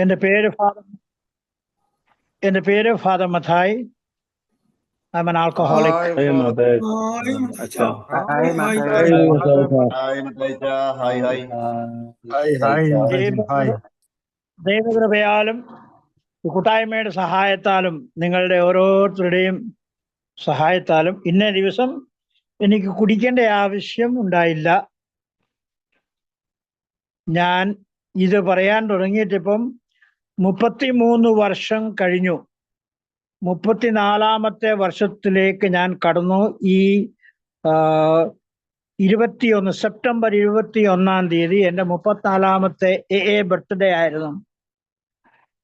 എൻ്റെ പേര് father Mathai. I am an alcoholic. Hi, Mother. Acha. Hi, Hi, Hi. ദൈവകൃപയാലും കൂട്ടായ്മയുടെ സഹായത്താലും നിങ്ങളുടെ ഓരോരുത്തരുടെയും സഹായത്താലും ഇന്നേ ദിവസം എനിക്ക് കുടിക്കേണ്ട ആവശ്യം ഉണ്ടായില്ല. ഞാൻ ഇത് പറയാൻ തുടങ്ങിയിട്ടിപ്പം 33 വർഷം കഴിഞ്ഞു. 34ാമത്തെ വർഷത്തിലേക്ക് ഞാൻ കടന്നു. ഈ 21 സെപ്റ്റംബർ 21-ാം തീയതി എൻ്റെ 34ാമത്തെ ബർത്ത്ഡേ ആയിരുന്നു.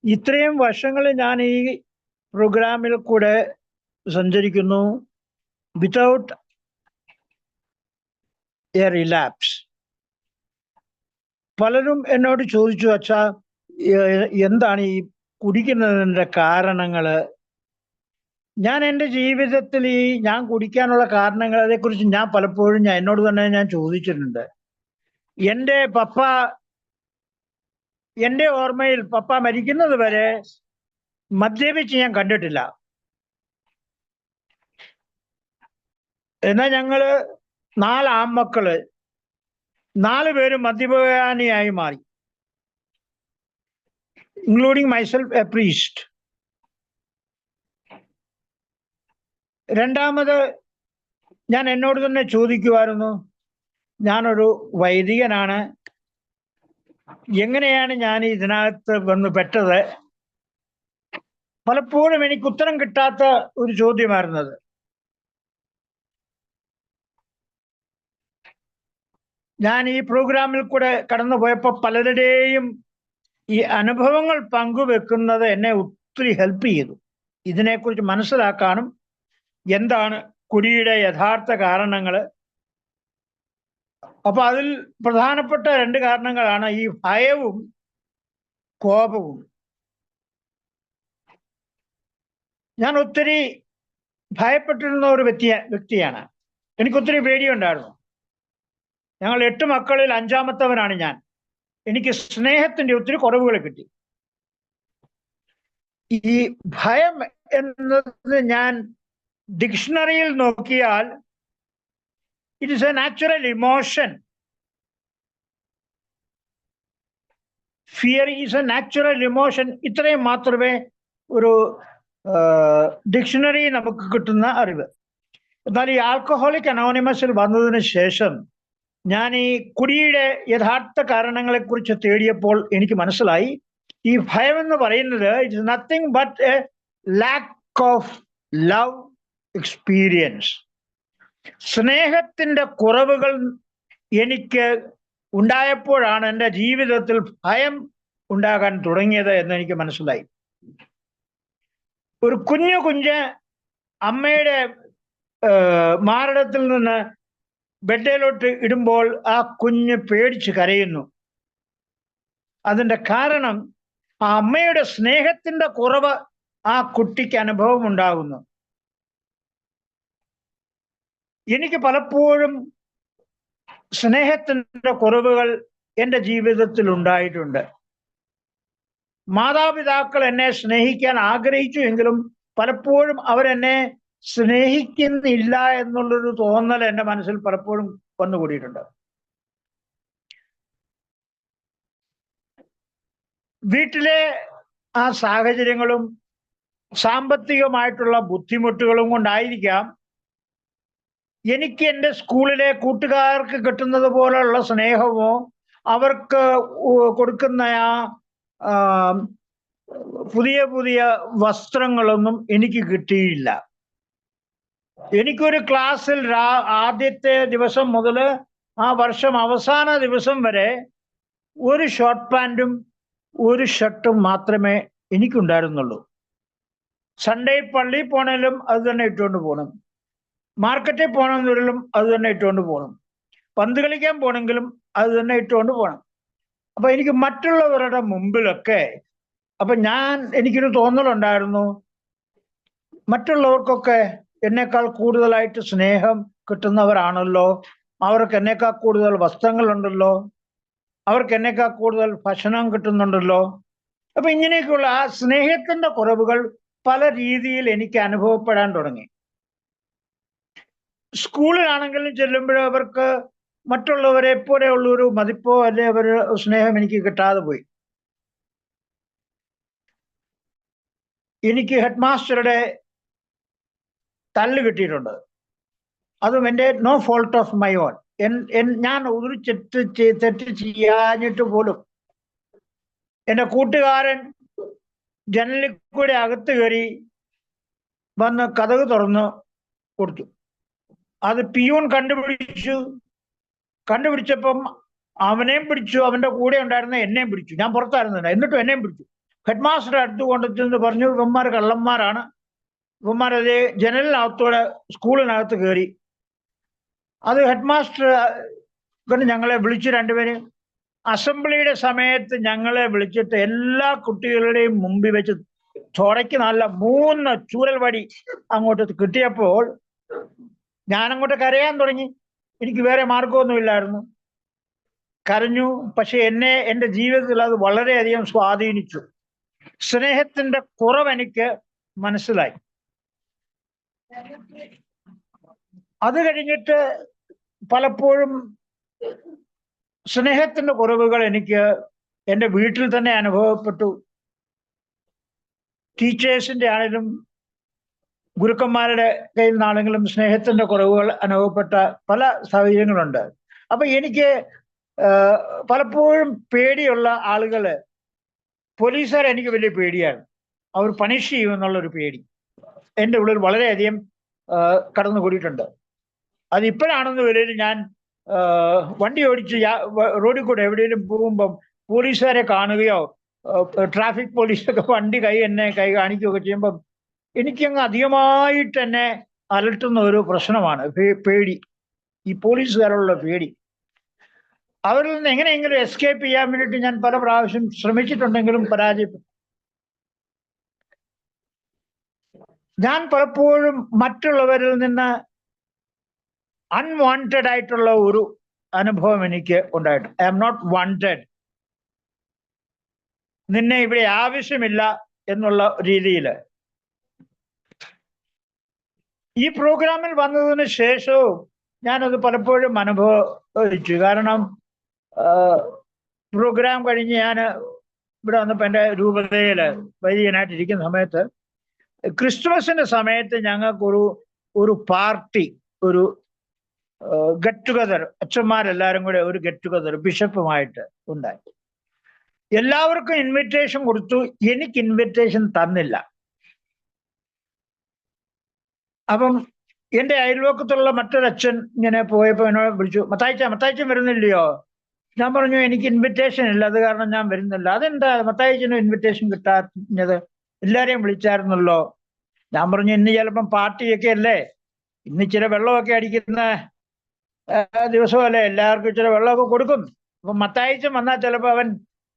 ഇത്രയും വർഷങ്ങളിൽ ഞാൻ ഈ പ്രോഗ്രാമിൽ കൂടെ സഞ്ചരിക്കുന്നു വിതൗട്ട് എ റിലാപ്സ്. പലരും എന്നോട് ചോദിച്ചു, അച്ഛാ എന്താണ് ഈ കുടിക്കുന്നതിൻ്റെ കാരണങ്ങൾ? ഞാൻ എൻ്റെ ജീവിതത്തിൽ ഞാൻ കുടിക്കാനുള്ള കാരണങ്ങൾ അതേക്കുറിച്ച് ഞാൻ പലപ്പോഴും എന്നോട് തന്നെ ഞാൻ ചോദിച്ചിട്ടുണ്ട്. എൻ്റെ ഓർമ്മയിൽ പപ്പ മരിക്കുന്നത് വരെ മദ്യപിച്ച് ഞാൻ കണ്ടിട്ടില്ല. എന്നാൽ ഞങ്ങള് 4 ആൺമക്കള് 4 പേരും മദ്യപാനിയായി മാറി, ഇൻക്ലൂഡിങ് മൈസെൽഫ് എ പ്രീസ്റ്റ്. രണ്ടാമത് ഞാൻ എന്നോട് തന്നെ ചോദിക്കുമായിരുന്നു, ഞാനൊരു വൈദികനാണ്, എങ്ങനെയാണ് ഞാൻ ഇതിനകത്ത് വന്ന് പെട്ടത്? പലപ്പോഴും എനിക്ക് ഉത്തരം കിട്ടാത്ത ഒരു ചോദ്യമായിരുന്നത്. ഞാൻ ഈ പ്രോഗ്രാമിൽ കൂടെ കടന്നു പോയപ്പോൾ പലരുടെയും ഈ അനുഭവങ്ങൾ പങ്കുവെക്കുന്നത് എന്നെ ഒത്തിരി ഹെൽപ്പ് ചെയ്തു, ഇതിനെക്കുറിച്ച് മനസ്സിലാക്കാനും എന്താണ് കുടിയുടെ യഥാർത്ഥ കാരണങ്ങൾ. അപ്പൊ അതിൽ പ്രധാനപ്പെട്ട 2 കാരണങ്ങളാണ് ഈ ഭയവും കോപവും. ഞാൻ ഒത്തിരി ഭയപ്പെട്ടിരുന്ന ഒരു വ്യക്തിയാണ്. എനിക്കൊത്തിരി പേടിയുണ്ടായിരുന്നു. ഞങ്ങൾ 8 മക്കളിൽ 5ാമത്തവനാണ് ഞാൻ. എനിക്ക് സ്നേഹത്തിന്റെ ഒത്തിരി കുറവുകൾ കിട്ടി. ഈ ഭയം എന്നത് ഞാൻ ഡിക്ഷണറിയിൽ നോക്കിയാൽ it is A natural emotion. Fear is A natural emotion. ഇത്രയും മാത്രമേ ഒരു ഡിക്ഷണറി നമുക്ക് കിട്ടുന്ന അറിവ്. എന്നാൽ ഈ ആൽക്കഹോളിക് അനോണിമസിൽ വന്നതിന് ശേഷം ഞാൻ ഈ കുടിയുടെ യഥാർത്ഥ കാരണങ്ങളെക്കുറിച്ച് തേടിയപ്പോൾ എനിക്ക് മനസ്സിലായി, ഈ ഭയം എന്ന് പറയുന്നത് it's nothing but A lack of love experience. സ്നേഹത്തിന്റെ കുറവുകൾ എനിക്ക് ഉണ്ടായപ്പോഴാണ് എൻ്റെ ജീവിതത്തിൽ ഭയം ഉണ്ടാകാൻ തുടങ്ങിയത് എന്ന് എനിക്ക് മനസ്സിലായി. ഒരു കുഞ്ഞ് അമ്മയുടെ മാറിടത്തിൽ നിന്ന് ബെഡിലോട്ട് ഇടുമ്പോൾ ആ കുഞ്ഞ് പേടിച്ച് കരയുന്നു. അതിൻ്റെ കാരണം ആ അമ്മയുടെ സ്നേഹത്തിന്റെ കുറവ് ആ കുട്ടിക്ക് അനുഭവം ഉണ്ടാകുന്നു. എനിക്ക് പലപ്പോഴും സ്നേഹത്തിന്റെ കുറവുകൾ എൻ്റെ ജീവിതത്തിൽ ഉണ്ടായിട്ടുണ്ട്. മാതാപിതാക്കൾ എന്നെ സ്നേഹിക്കാൻ ആഗ്രഹിച്ചു എങ്കിലും പലപ്പോഴും അവരെന്നെ സ്നേഹിക്കുന്നില്ല എന്നുള്ളൊരു തോന്നൽ എൻ്റെ മനസ്സിൽ പലപ്പോഴും വന്നുകൂടിയിട്ടുണ്ട്. വീട്ടിലെ ആ സാഹചര്യങ്ങളും സാമ്പത്തികമായിട്ടുള്ള ബുദ്ധിമുട്ടുകളും കൊണ്ടായിരിക്കാം എനിക്ക് എൻ്റെ സ്കൂളിലെ കൂട്ടുകാർക്ക് കിട്ടുന്നത് പോലുള്ള സ്നേഹമോ അവർക്ക് കൊടുക്കുന്ന ആ പുതിയ വസ്ത്രങ്ങളൊന്നും എനിക്ക് കിട്ടിയില്ല. എനിക്കൊരു ക്ലാസ്സിൽ ആദ്യത്തെ ദിവസം മുതൽ ആ വർഷം അവസാന ദിവസം വരെ ഒരു ഷോർട്ട് പാൻറ്റും ഒരു ഷർട്ടും മാത്രമേ എനിക്കുണ്ടായിരുന്നുള്ളൂ. സൺഡേ പള്ളിയിൽ പോണേലും അത് തന്നെ ഇട്ടുകൊണ്ട് പോകണം, മാർക്കറ്റിൽ പോകണമെങ്കിലും അത് തന്നെ ഇട്ടുകൊണ്ട് പോകണം, പന്ത് കളിക്കാൻ പോകണമെങ്കിലും അത് തന്നെ ഇട്ടുകൊണ്ട് പോകണം. അപ്പൊ എനിക്ക് മറ്റുള്ളവരുടെ മുമ്പിലൊക്കെ എനിക്കൊരു തോന്നലുണ്ടായിരുന്നു, മറ്റുള്ളവർക്കൊക്കെ എന്നേക്കാൾ കൂടുതലായിട്ട് സ്നേഹം കിട്ടുന്നവരാണല്ലോ, അവർക്ക് എന്നേക്കാൾ കൂടുതൽ വസ്ത്രങ്ങളുണ്ടല്ലോ, അവർക്ക് എന്നേക്കാൾ കൂടുതൽ ഭക്ഷണം കിട്ടുന്നുണ്ടല്ലോ. അപ്പൊ ഇങ്ങനെയൊക്കെയുള്ള ആ സ്നേഹത്തിന്റെ കുറവുകൾ പല രീതിയിൽ എനിക്ക് അനുഭവപ്പെടാൻ തുടങ്ങി. സ്കൂളിലാണെങ്കിലും ചെല്ലുമ്പോഴും അവർക്ക് മറ്റുള്ളവരെ പോലെയുള്ള ഒരു മതിപ്പോ അല്ലെ ഒരു സ്നേഹം എനിക്ക് കിട്ടാതെ പോയി. എനിക്ക് ഹെഡ് മാസ്റ്ററുടെ തല്ല് കിട്ടിയിട്ടുണ്ട്. അതും എൻ്റെ no fault of my own. ഞാൻ ഒരു തെറ്റ് ചെയ്യാഞ്ഞിട്ട് പോലും എൻ്റെ കൂട്ടുകാരൻ ജനലിൽ കൂടെ അകത്ത് കയറി വന്ന് കതക് തുറന്ന് കൊടുത്തു. അത് പിയൂൺ കണ്ടുപിടിച്ചപ്പം അവനെയും പിടിച്ചു, അവന്റെ കൂടെ ഉണ്ടായിരുന്ന എന്നെയും പിടിച്ചു. ഞാൻ പുറത്തായിരുന്നില്ല, എന്നിട്ടും എന്നെയും പിടിച്ചു. ഹെഡ് മാസ്റ്റർ അടുത്ത് കൊണ്ടെന്ന് പറഞ്ഞു, ഇവന്മാർ കള്ളന്മാരാണ്, ഇവന്മാരത് ജനലിനകത്തോടെ സ്കൂളിനകത്ത് കയറി. അത് ഹെഡ് മാസ്റ്റർ ഞങ്ങളെ വിളിച്ചു, രണ്ടുപേരും അസംബ്ലിയുടെ സമയത്ത് ഞങ്ങളെ വിളിച്ചിട്ട് എല്ലാ കുട്ടികളുടെയും മുമ്പിൽ വെച്ച് ചോടയ്ക്ക് നല്ല 3 ചൂരൽ വടി അങ്ങോട്ട് കിട്ടിയപ്പോൾ ഞാനങ്ങോട്ട് കരയാൻ തുടങ്ങി. എനിക്ക് വേറെ മാർഗമൊന്നുമില്ലായിരുന്നു. കരഞ്ഞു. പക്ഷെ എൻ്റെ ജീവിതത്തിൽ അത് വളരെയധികം സ്വാധീനിച്ചു. സ്നേഹത്തിന്റെ കുറവ് എനിക്ക് മനസ്സിലായി. അത് കഴിഞ്ഞിട്ട് പലപ്പോഴും സ്നേഹത്തിന്റെ കുറവുകൾ എനിക്ക് എൻ്റെ വീട്ടിൽ തന്നെ അനുഭവപ്പെട്ടു. ടീച്ചേഴ്സിന്റെ ആണെങ്കിലും ഗുരുക്കന്മാരുടെ കയ്യിൽ നിന്നാണെങ്കിലും സ്നേഹത്തിന്റെ കുറവുകൾ അനുഭവപ്പെട്ട പല സാഹചര്യങ്ങളുണ്ട്. അപ്പൊ എനിക്ക് പലപ്പോഴും പേടിയുള്ള ആളുകള്, പോലീസുകാർ എനിക്ക് വലിയ പേടിയാണ്. അവർ പണിഷ് ചെയ്യുമെന്നുള്ളൊരു പേടി എൻ്റെ ഉള്ളിൽ വളരെയധികം കടന്നുകൂടിയിട്ടുണ്ട്. അതിപ്പോഴാണെന്ന് വരികയിൽ ഞാൻ വണ്ടി ഓടിച്ച് റോഡിൽ കൂടെ എവിടെയെങ്കിലും പോകുമ്പം പോലീസുകാരെ കാണുകയോ ട്രാഫിക് പോലീസൊക്കെ വണ്ടി എന്നെ കൈ കാണിക്കുകയൊക്കെ ചെയ്യുമ്പം എനിക്കങ്ങ് അധികമായിട്ട് എന്നെ അലട്ടുന്ന ഒരു പ്രശ്നമാണ് പേടി. ഈ പോലീസുകാരുള്ള പേടി. അവരിൽ നിന്ന് എങ്ങനെയെങ്കിലും എസ്കേപ്പ് ചെയ്യാൻ വേണ്ടിയിട്ട് ഞാൻ പല പ്രാവശ്യം ശ്രമിച്ചിട്ടുണ്ടെങ്കിലും പരാജയപ്പെട്ടു. ഞാൻ പലപ്പോഴും മറ്റുള്ളവരിൽ നിന്ന് അൺവാണ്ടഡ് ആയിട്ടുള്ള ഒരു അനുഭവം എനിക്ക് ഉണ്ടായിട്ടുണ്ട്. ഐ ആം നോട്ട് വാണ്ടഡ്, നിന്നെ ഇവിടെ ആവശ്യമില്ല എന്നുള്ള രീതിയിൽ. ഈ പ്രോഗ്രാമിൽ വന്നതിന് ശേഷവും ഞാനത് പലപ്പോഴും അനുഭവിച്ചു. കാരണം പ്രോഗ്രാം കഴിഞ്ഞ് ഞാൻ ഇവിടെ വന്നപ്പോൾ എൻ്റെ രൂപതയിൽ വൈദികനായിട്ടിരിക്കുന്ന സമയത്ത് ക്രിസ്തുമസിന്റെ സമയത്ത് ഞങ്ങൾക്കൊരു പാർട്ടി, ഒരു ഗെറ്റ് ടുഗദർ, അച്ഛന്മാരെല്ലാവരും കൂടെ ഒരു ഗെറ്റ് ടുഗദർ ബിഷപ്പുമായിട്ട് ഉണ്ടായി. എല്ലാവർക്കും ഇൻവിറ്റേഷൻ കൊടുത്തു, എനിക്ക് ഇൻവിറ്റേഷൻ തന്നില്ല. അപ്പം എൻ്റെ അയൽവക്കത്തുള്ള മറ്റൊരച്ഛൻ ഇങ്ങനെ പോയപ്പോൾ എന്നോട് വിളിച്ചു, മത്തായിച്ചൻ വരുന്നില്ലയോ? ഞാൻ പറഞ്ഞു, എനിക്ക് ഇൻവിറ്റേഷൻ ഇല്ല, അത് കാരണം ഞാൻ വരുന്നില്ല. അതെന്താ മത്തായിച്ചന് ഇൻവിറ്റേഷൻ കിട്ടാഞ്ഞത്? എല്ലാരെയും വിളിച്ചായിരുന്നല്ലോ. ഞാൻ പറഞ്ഞു, ഇന്ന് ചിലപ്പം പാർട്ടിയൊക്കെ അല്ലേ, ഇന്ന് ഇച്ചിരി വെള്ളമൊക്കെ അടിക്കുന്ന ദിവസമല്ലേ, എല്ലാവർക്കും ഇച്ചിരി വെള്ളമൊക്കെ കൊടുക്കും. അപ്പൊ മത്തായിച്ചൻ വന്നാൽ ചിലപ്പോൾ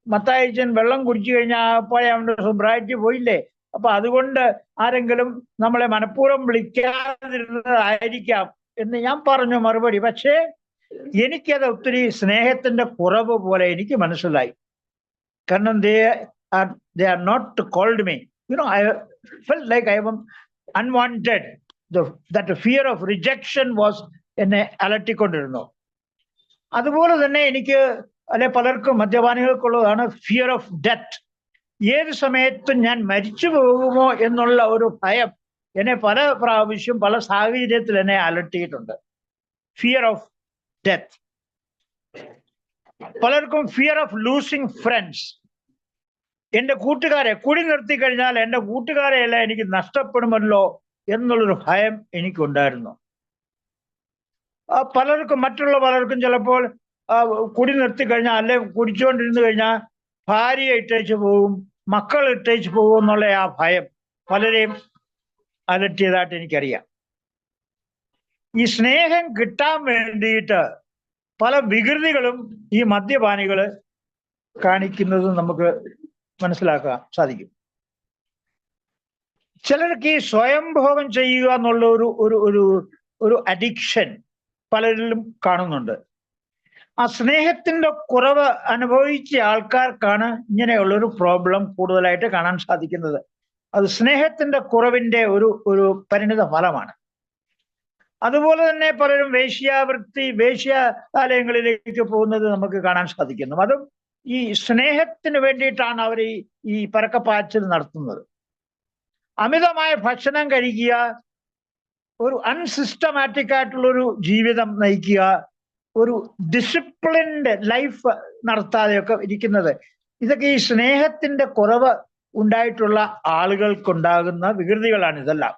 മത്തായിച്ചൻ വെള്ളം കുടിച്ചു കഴിഞ്ഞാൽ അപ്പോൾ അവൻ്റെ സൊബ്രായിറ്റി പോയില്ലേ, അപ്പൊ അതുകൊണ്ട് ആരെങ്കിലും നമ്മളെ മനഃപൂർവ്വം വിളിക്കാതിരുന്നതായിരിക്കാം എന്ന് ഞാൻ പറഞ്ഞു മറുപടി. പക്ഷേ എനിക്കത് ഒത്തിരി സ്നേഹത്തിന്റെ കുറവ് പോലെ എനിക്ക് മനസ്സിലായി. കാരണം they are not called me. I felt like I am unwanted. That fear of rejection was എന്നെ അലട്ടിക്കൊണ്ടിരുന്നു. അതുപോലെ തന്നെ എനിക്ക് പലർക്കും മദ്യപാനികൾക്കുള്ളതാണ് ഫിയർ ഓഫ് ഡെത്ത്. ഏത് സമയത്തും ഞാൻ മരിച്ചു പോകുമോ എന്നുള്ള ഒരു ഭയം എന്നെ പല പ്രാവശ്യം പല സാഹചര്യത്തിൽ എന്നെ അലട്ടിയിട്ടുണ്ട്. Fear of death. പലർക്കും ഫിയർ ഓഫ് ലൂസിങ് ഫ്രണ്ട്സ്. എൻ്റെ കൂട്ടുകാരെ കുടി നിർത്തി കഴിഞ്ഞാൽ എൻ്റെ കൂട്ടുകാരെയെല്ലാം എനിക്ക് നഷ്ടപ്പെടുമല്ലോ എന്നുള്ളൊരു ഭയം എനിക്കുണ്ടായിരുന്നു. മറ്റുള്ള പലർക്കും ചിലപ്പോൾ കുടി നിർത്തി കഴിഞ്ഞാൽ അല്ലെ കുടിച്ചുകൊണ്ടിരുന്നു കഴിഞ്ഞാൽ ഭാര്യയെ ഇട്ടേച്ച് പോകും, മക്കൾ ഇട്ടേച്ച് പോകും എന്നുള്ള ആ ഭയം പലരെയും അലട്ടിയതായിട്ട് എനിക്കറിയാം. ഈ സ്നേഹം കിട്ടാൻ വേണ്ടിയിട്ട് പല വികൃതികളും ഈ മദ്യപാനികള് കാണിക്കുന്നത് നമുക്ക് മനസ്സിലാക്കാൻ സാധിക്കും. ചിലർക്ക് ഈ സ്വയംഭോഗം ചെയ്യുക എന്നുള്ള ഒരു അഡിക്ഷൻ പലരിലും കാണുന്നുണ്ട്. ആ സ്നേഹത്തിന്റെ കുറവ് അനുഭവിച്ച ആൾക്കാർക്കാണ് ഇങ്ങനെയുള്ളൊരു പ്രോബ്ലം കൂടുതലായിട്ട് കാണാൻ സാധിക്കുന്നത്. അത് സ്നേഹത്തിന്റെ കുറവിന്റെ ഒരു പരിണിത ഫലമാണ്. അതുപോലെ തന്നെ പലരും വേശ്യാലയങ്ങളിലേക്ക് പോകുന്നത് നമുക്ക് കാണാൻ സാധിക്കുന്നു. അതും ഈ സ്നേഹത്തിന് വേണ്ടിയിട്ടാണ് അവർ ഈ പരക്കപ്പാച്ചിൽ നടത്തുന്നത്. അമിതമായ ഭക്ഷണം കഴിക്കുക, ഒരു അൺസിസ്റ്റമാറ്റിക് ആയിട്ടുള്ളൊരു ജീവിതം നയിക്കുക, ഒരു ഡിസിപ്ലിൻഡ് ലൈഫ് നടത്താതെയൊക്കെ ഇരിക്കുന്നത്, ഇതൊക്കെ ഈ സ്നേഹത്തിന്റെ കുറവ് ഉണ്ടായിട്ടുള്ള ആളുകൾക്കുണ്ടാകുന്ന വികൃതികളാണ് ഇതെല്ലാം.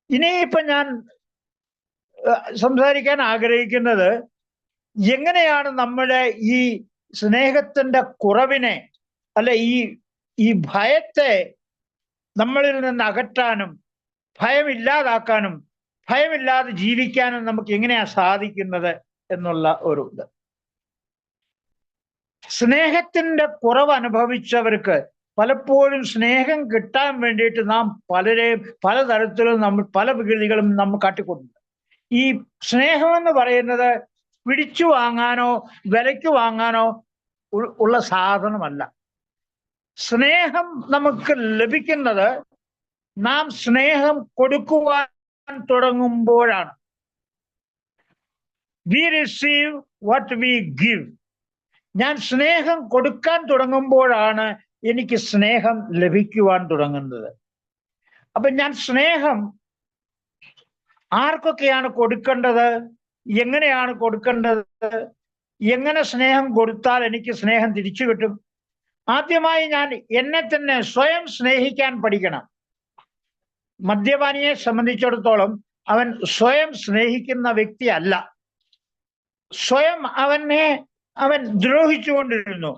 ഇനിയിപ്പൊ ഞാൻ സംസാരിക്കാൻ ആഗ്രഹിക്കുന്നത് എങ്ങനെയാണ് നമ്മുടെ ഈ സ്നേഹത്തിന്റെ കുറവിനെ, അല്ലെ ഈ ഭയത്തെ നമ്മളിൽ നിന്ന് അകറ്റാനും ഭയമില്ലാതാക്കാനും ഭയമില്ലാതെ ജീവിക്കാനും നമുക്ക് എങ്ങനെയാ സാധിക്കുന്നത് എന്നുള്ള ഒരു ഇത്. സ്നേഹത്തിന്റെ കുറവ് അനുഭവിച്ചവർക്ക് പലപ്പോഴും സ്നേഹം കിട്ടാൻ വേണ്ടിയിട്ട് നാം പലരെയും പലതരത്തിലും നമ്മൾ പല വികൃതികളും നമ്മൾ കാട്ടിക്കൊടുക്കുന്നു. ഈ സ്നേഹം എന്ന് പറയുന്നത് പിടിച്ചു വാങ്ങാനോ വിലയ്ക്ക് വാങ്ങാനോ ഉള്ള സാധനമല്ല. സ്നേഹം നമുക്ക് ലഭിക്കുന്നത് നാം സ്നേഹം കൊടുക്കുവാൻ തുടങ്ങുമ്പോഴാണ്. We receive what we give. ഞാൻ സ്നേഹം കൊടുക്കാൻ തുടങ്ങുമ്പോഴാണ് എനിക്ക് സ്നേഹം ലഭിക്കുവാൻ തുടങ്ങുന്നത്. അപ്പൊ ഞാൻ സ്നേഹം ആർക്കൊക്കെയാണ് കൊടുക്കേണ്ടത്, എങ്ങനെയാണ് കൊടുക്കേണ്ടത്, എങ്ങനെ സ്നേഹം കൊടുത്താൽ എനിക്ക് സ്നേഹം തിരിച്ചു കിട്ടും? ആദ്യമായി ഞാൻ എന്നെ തന്നെ സ്വയം സ്നേഹിക്കാൻ പഠിക്കണം. മദ്യപാനിയെ സംബന്ധിച്ചിടത്തോളം അവൻ സ്വയം സ്നേഹിക്കുന്ന വ്യക്തിയല്ല. സ്വയം അവൻ ദ്രോഹിച്ചുകൊണ്ടിരുന്നു,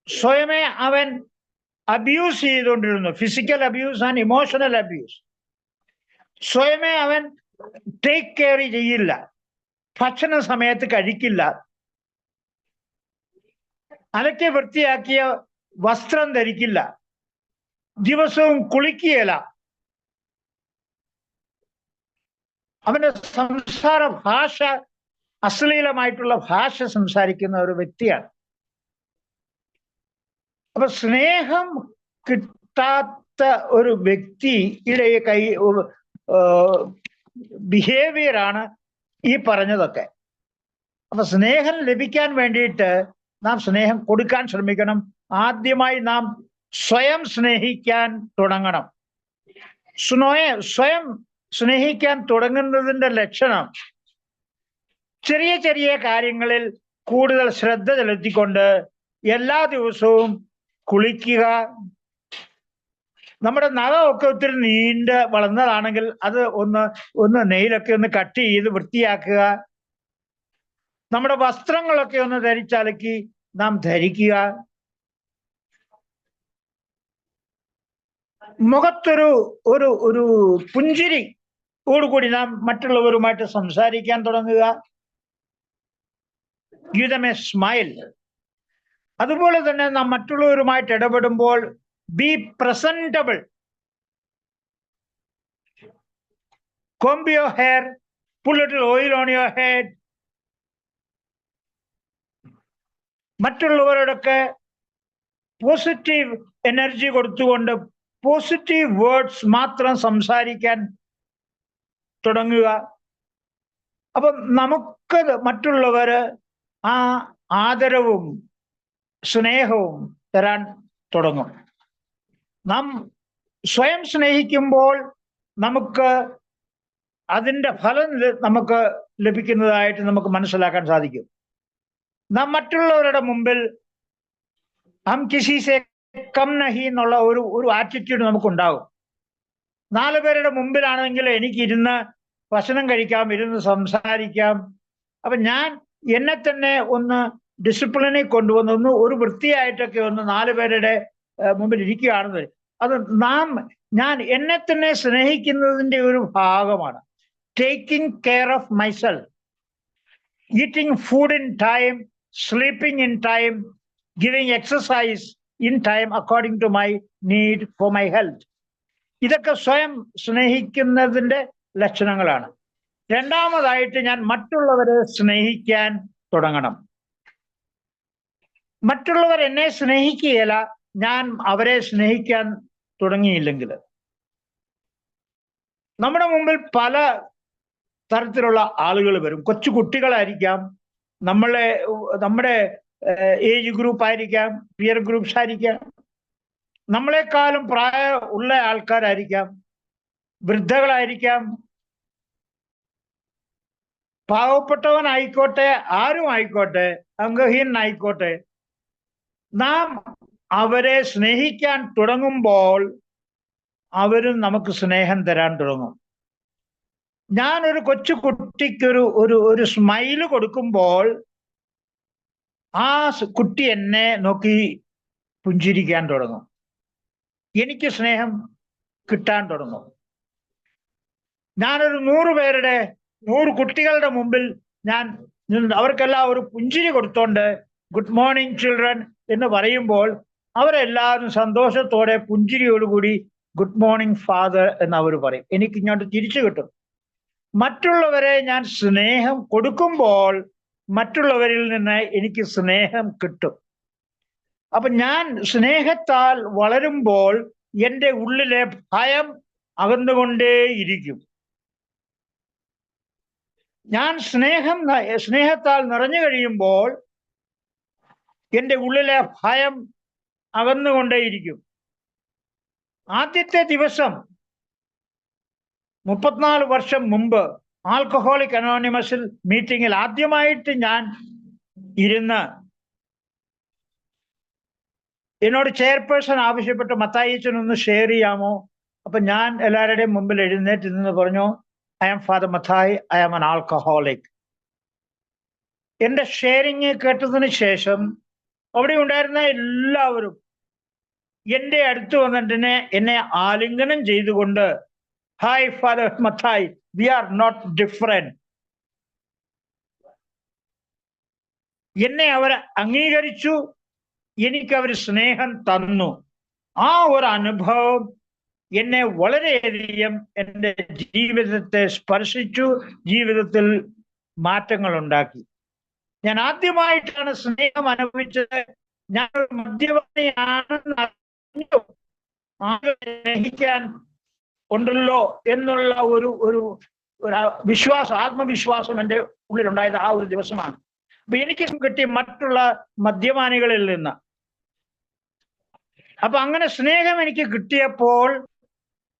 സ്വയമേ അവൻ അബ്യൂസ് ചെയ്തുകൊണ്ടിരുന്നു, physical abuse and emotional abuse. സ്വയമേ അവൻ ടേക്ക് കെയർ ചെയ്യില്ല, ഭക്ഷണ സമയത്ത് കഴിക്കില്ല, അലക്കി വൃത്തിയാക്കിയ വസ്ത്രം ധരിക്കില്ല, ദിവസവും കുളിക്കുകയില്ല. അവന്റെ സംസാര ഭാഷ അശ്ലീലമായിട്ടുള്ള ഭാഷ സംസാരിക്കുന്ന ഒരു വ്യക്തിയാണ്. അപ്പൊ സ്നേഹം കിട്ടാത്ത ഒരു വ്യക്തിയുടെ ബിഹേവിയറാണ് ഈ പറഞ്ഞതൊക്കെ. അപ്പൊ സ്നേഹം ലഭിക്കാൻ വേണ്ടിയിട്ട് നാം സ്നേഹം കൊടുക്കാൻ ശ്രമിക്കണം. ആദ്യമായി നാം സ്വയം സ്നേഹിക്കാൻ തുടങ്ങണം. സ്വയം സ്നേഹിക്കാൻ തുടങ്ങുന്നതിന്റെ ലക്ഷണം ചെറിയ ചെറിയ കാര്യങ്ങളിൽ കൂടുതൽ ശ്രദ്ധ ചെലുത്തിക്കൊണ്ട് എല്ലാ ദിവസവും കുളിക്കുക. നമ്മുടെ നഖമൊക്കെ ഒത്തിരി നീണ്ട് വളർന്നതാണെങ്കിൽ അത് ഒന്ന് നെയിലൊക്കെ ഒന്ന് കട്ട് ചെയ്ത് വൃത്തിയാക്കുക. നമ്മുടെ വസ്ത്രങ്ങളൊക്കെ ഒന്ന് ധരിച്ചലക്കി നാം ധരിക്കുക. മുഖത്തൊരു ഒരു പുഞ്ചിരി ഓടുകൂടി നാം മറ്റുള്ളവരുമായിട്ട് സംസാരിക്കാൻ തുടങ്ങുക. Give them a smile. അതുപോലെ തന്നെ നാം മറ്റുള്ളവരുമായിട്ട് ഇടപെടുമ്പോൾ be presentable. comb your hair, put a little oil on your head. മറ്റുള്ളവരോടൊക്കെ പോസിറ്റീവ് എനർജി കൊടുത്തുകൊണ്ട് പോസിറ്റീവ് വേർഡ്സ് മാത്രം സംസാരിക്കാൻ തുടങ്ങുക. അപ്പം നമുക്ക് മറ്റുള്ളവര് ആ ആദരവും സ്നേഹവും തരാൻ തുടങ്ങും. നാം സ്വയം സ്നേഹിക്കുമ്പോൾ നമുക്ക് അതിൻ്റെ ഫലം നമുക്ക് ലഭിക്കുന്നതായിട്ട് നമുക്ക് മനസ്സിലാക്കാൻ സാധിക്കും. നാം മറ്റുള്ളവരുടെ മുമ്പിൽ ഹം കിസി സേ കം നഹി എന്നുള്ള ഒരു ആറ്റിറ്റ്യൂഡ് നമുക്കുണ്ടാകും. 4 പേരുടെ മുമ്പിലാണെങ്കിൽ എനിക്ക് ഇരുന്ന് ഭക്ഷണം കഴിക്കാം, ഇരുന്ന് സംസാരിക്കാം. അപ്പൊ ഞാൻ എന്നെ തന്നെ ഒന്ന് ഡിസിപ്ലിനിൽ കൊണ്ടുവന്ന് ഒരു വൃത്തിയായിട്ടൊക്കെ 4 പേരുടെ മുമ്പിൽ ഇരിക്കുകയാണെന്ന് അത് ഞാൻ എന്നെ തന്നെ സ്നേഹിക്കുന്നതിന്റെ ഒരു ഭാഗമാണ്. Taking care of myself, eating food in time, sleeping in time, giving exercise in time according to my need for my health. ഇതൊക്കെ സ്വയം സ്നേഹിക്കുന്നതിന്റെ ലക്ഷണങ്ങളാണ്. രണ്ടാമതായിട്ട് ഞാൻ മറ്റുള്ളവരെ സ്നേഹിക്കാൻ തുടങ്ങണം. മറ്റുള്ളവർ എന്നെ സ്നേഹിക്കുകയില്ല, ഞാൻ അവരെ സ്നേഹിക്കാൻ തുടങ്ങിയില്ലെങ്കിൽ. നമ്മുടെ മുമ്പിൽ പല തരത്തിലുള്ള ആളുകൾ വരും. കൊച്ചു കുട്ടികളായിരിക്കാം, നമ്മുടെ ഏജ് ഗ്രൂപ്പ് ആയിരിക്കാം, പിയർ ഗ്രൂപ്പ്സ് ആയിരിക്കാം, നമ്മളെക്കാളും പ്രായം ഉള്ള ആൾക്കാരായിരിക്കാം, വൃദ്ധകളായിരിക്കാം, പാവപ്പെട്ടവനായിക്കോട്ടെ, ആരും ആയിക്കോട്ടെ, അംഗഹീനായിക്കോട്ടെ, നാം അവരെ സ്നേഹിക്കാൻ തുടങ്ങുമ്പോൾ അവരും നമുക്ക് സ്നേഹം തരാൻ തുടങ്ങും. ഞാനൊരു കൊച്ചു കുട്ടിക്കൊരു ഒരു സ്മൈല് കൊടുക്കുമ്പോൾ ആ കുട്ടി എന്നെ നോക്കി പുഞ്ചിരിക്കാൻ തുടങ്ങും, എനിക്ക് സ്നേഹം കിട്ടാൻ തുടങ്ങും. ഞാനൊരു 100 കുട്ടികളുടെ മുമ്പിൽ ഞാൻ അവർക്കെല്ലാം ഒരു പുഞ്ചിരി കൊടുത്തോണ്ട് ഗുഡ് മോർണിംഗ് ചിൽഡ്രൻ എന്ന് പറയുമ്പോൾ അവരെല്ലാവരും സന്തോഷത്തോടെ പുഞ്ചിരിയോടുകൂടി ഗുഡ് മോർണിംഗ് ഫാദർ എന്ന് അവർ പറയും. എനിക്ക് ഇങ്ങോട്ട് തിരിച്ചു കിട്ടും. മറ്റുള്ളവരെ ഞാൻ സ്നേഹം കൊടുക്കുമ്പോൾ മറ്റുള്ളവരിൽ നിന്ന് എനിക്ക് സ്നേഹം കിട്ടും. അപ്പൊ ഞാൻ സ്നേഹത്താൽ വളരുമ്പോൾ എൻ്റെ ഉള്ളിലെ ഭയം അകന്നുകൊണ്ടേയിരിക്കും. ഞാൻ സ്നേഹത്താൽ നിറഞ്ഞു കഴിയുമ്പോൾ എൻ്റെ ഉള്ളിലെ ഭയം അകന്നുകൊണ്ടേയിരിക്കും. ആദ്യത്തെ ദിവസം 34 വർഷം മുമ്പ് ആൽക്കഹോളിക് അനോണിമസിൽ മീറ്റിങ്ങിൽ ആദ്യമായിട്ട് ഞാൻ ഇരുന്ന് എന്നോട് ചെയർപേഴ്സൺ ആവശ്യപ്പെട്ട് മത്തായിച്ചൻ ഒന്ന് ഷെയർ ചെയ്യാമോ? അപ്പൊ ഞാൻ എല്ലാവരുടെയും മുമ്പിൽ എഴുന്നേറ്റ് നിന്ന് പറഞ്ഞു, I am father Mathai, I am an alcoholic. എന്റെ ഷെയറിങ് കേട്ടതിന് ശേഷം അവിടെ ഉണ്ടായിരുന്ന എല്ലാവരും എന്റെ അടുത്ത് വന്നിട്ട് എന്നെ ആലിംഗനം ചെയ്തുകൊണ്ട്, hi father Mathai, we are not different. എന്നെ അവർ അംഗീകരിച്ചു, എനിക്ക് അവർ സ്നേഹം തന്നു. ആ ഒരു അനുഭവം എന്നെ വളരെയധികം എൻ്റെ ജീവിതത്തെ സ്പർശിച്ചു, ജീവിതത്തിൽ മാറ്റങ്ങൾ ഉണ്ടാക്കി. ഞാൻ ആദ്യമായിട്ടാണ് സ്നേഹം അനുഭവിച്ചത്. ഞാൻ ഒരു മദ്യപാനിയാണെന്ന് അറിഞ്ഞു, സ്നേഹിക്കാൻ ഉണ്ടല്ലോ എന്നുള്ള ഒരു വിശ്വാസം, ആത്മവിശ്വാസം എൻ്റെ ഉള്ളിലുണ്ടായത് ആ ഒരു ദിവസമാണ്. അപ്പൊ എനിക്ക് കിട്ടി മറ്റുള്ള മദ്യപാനികളിൽ നിന്ന്. അപ്പൊ അങ്ങനെ സ്നേഹം എനിക്ക് കിട്ടിയപ്പോൾ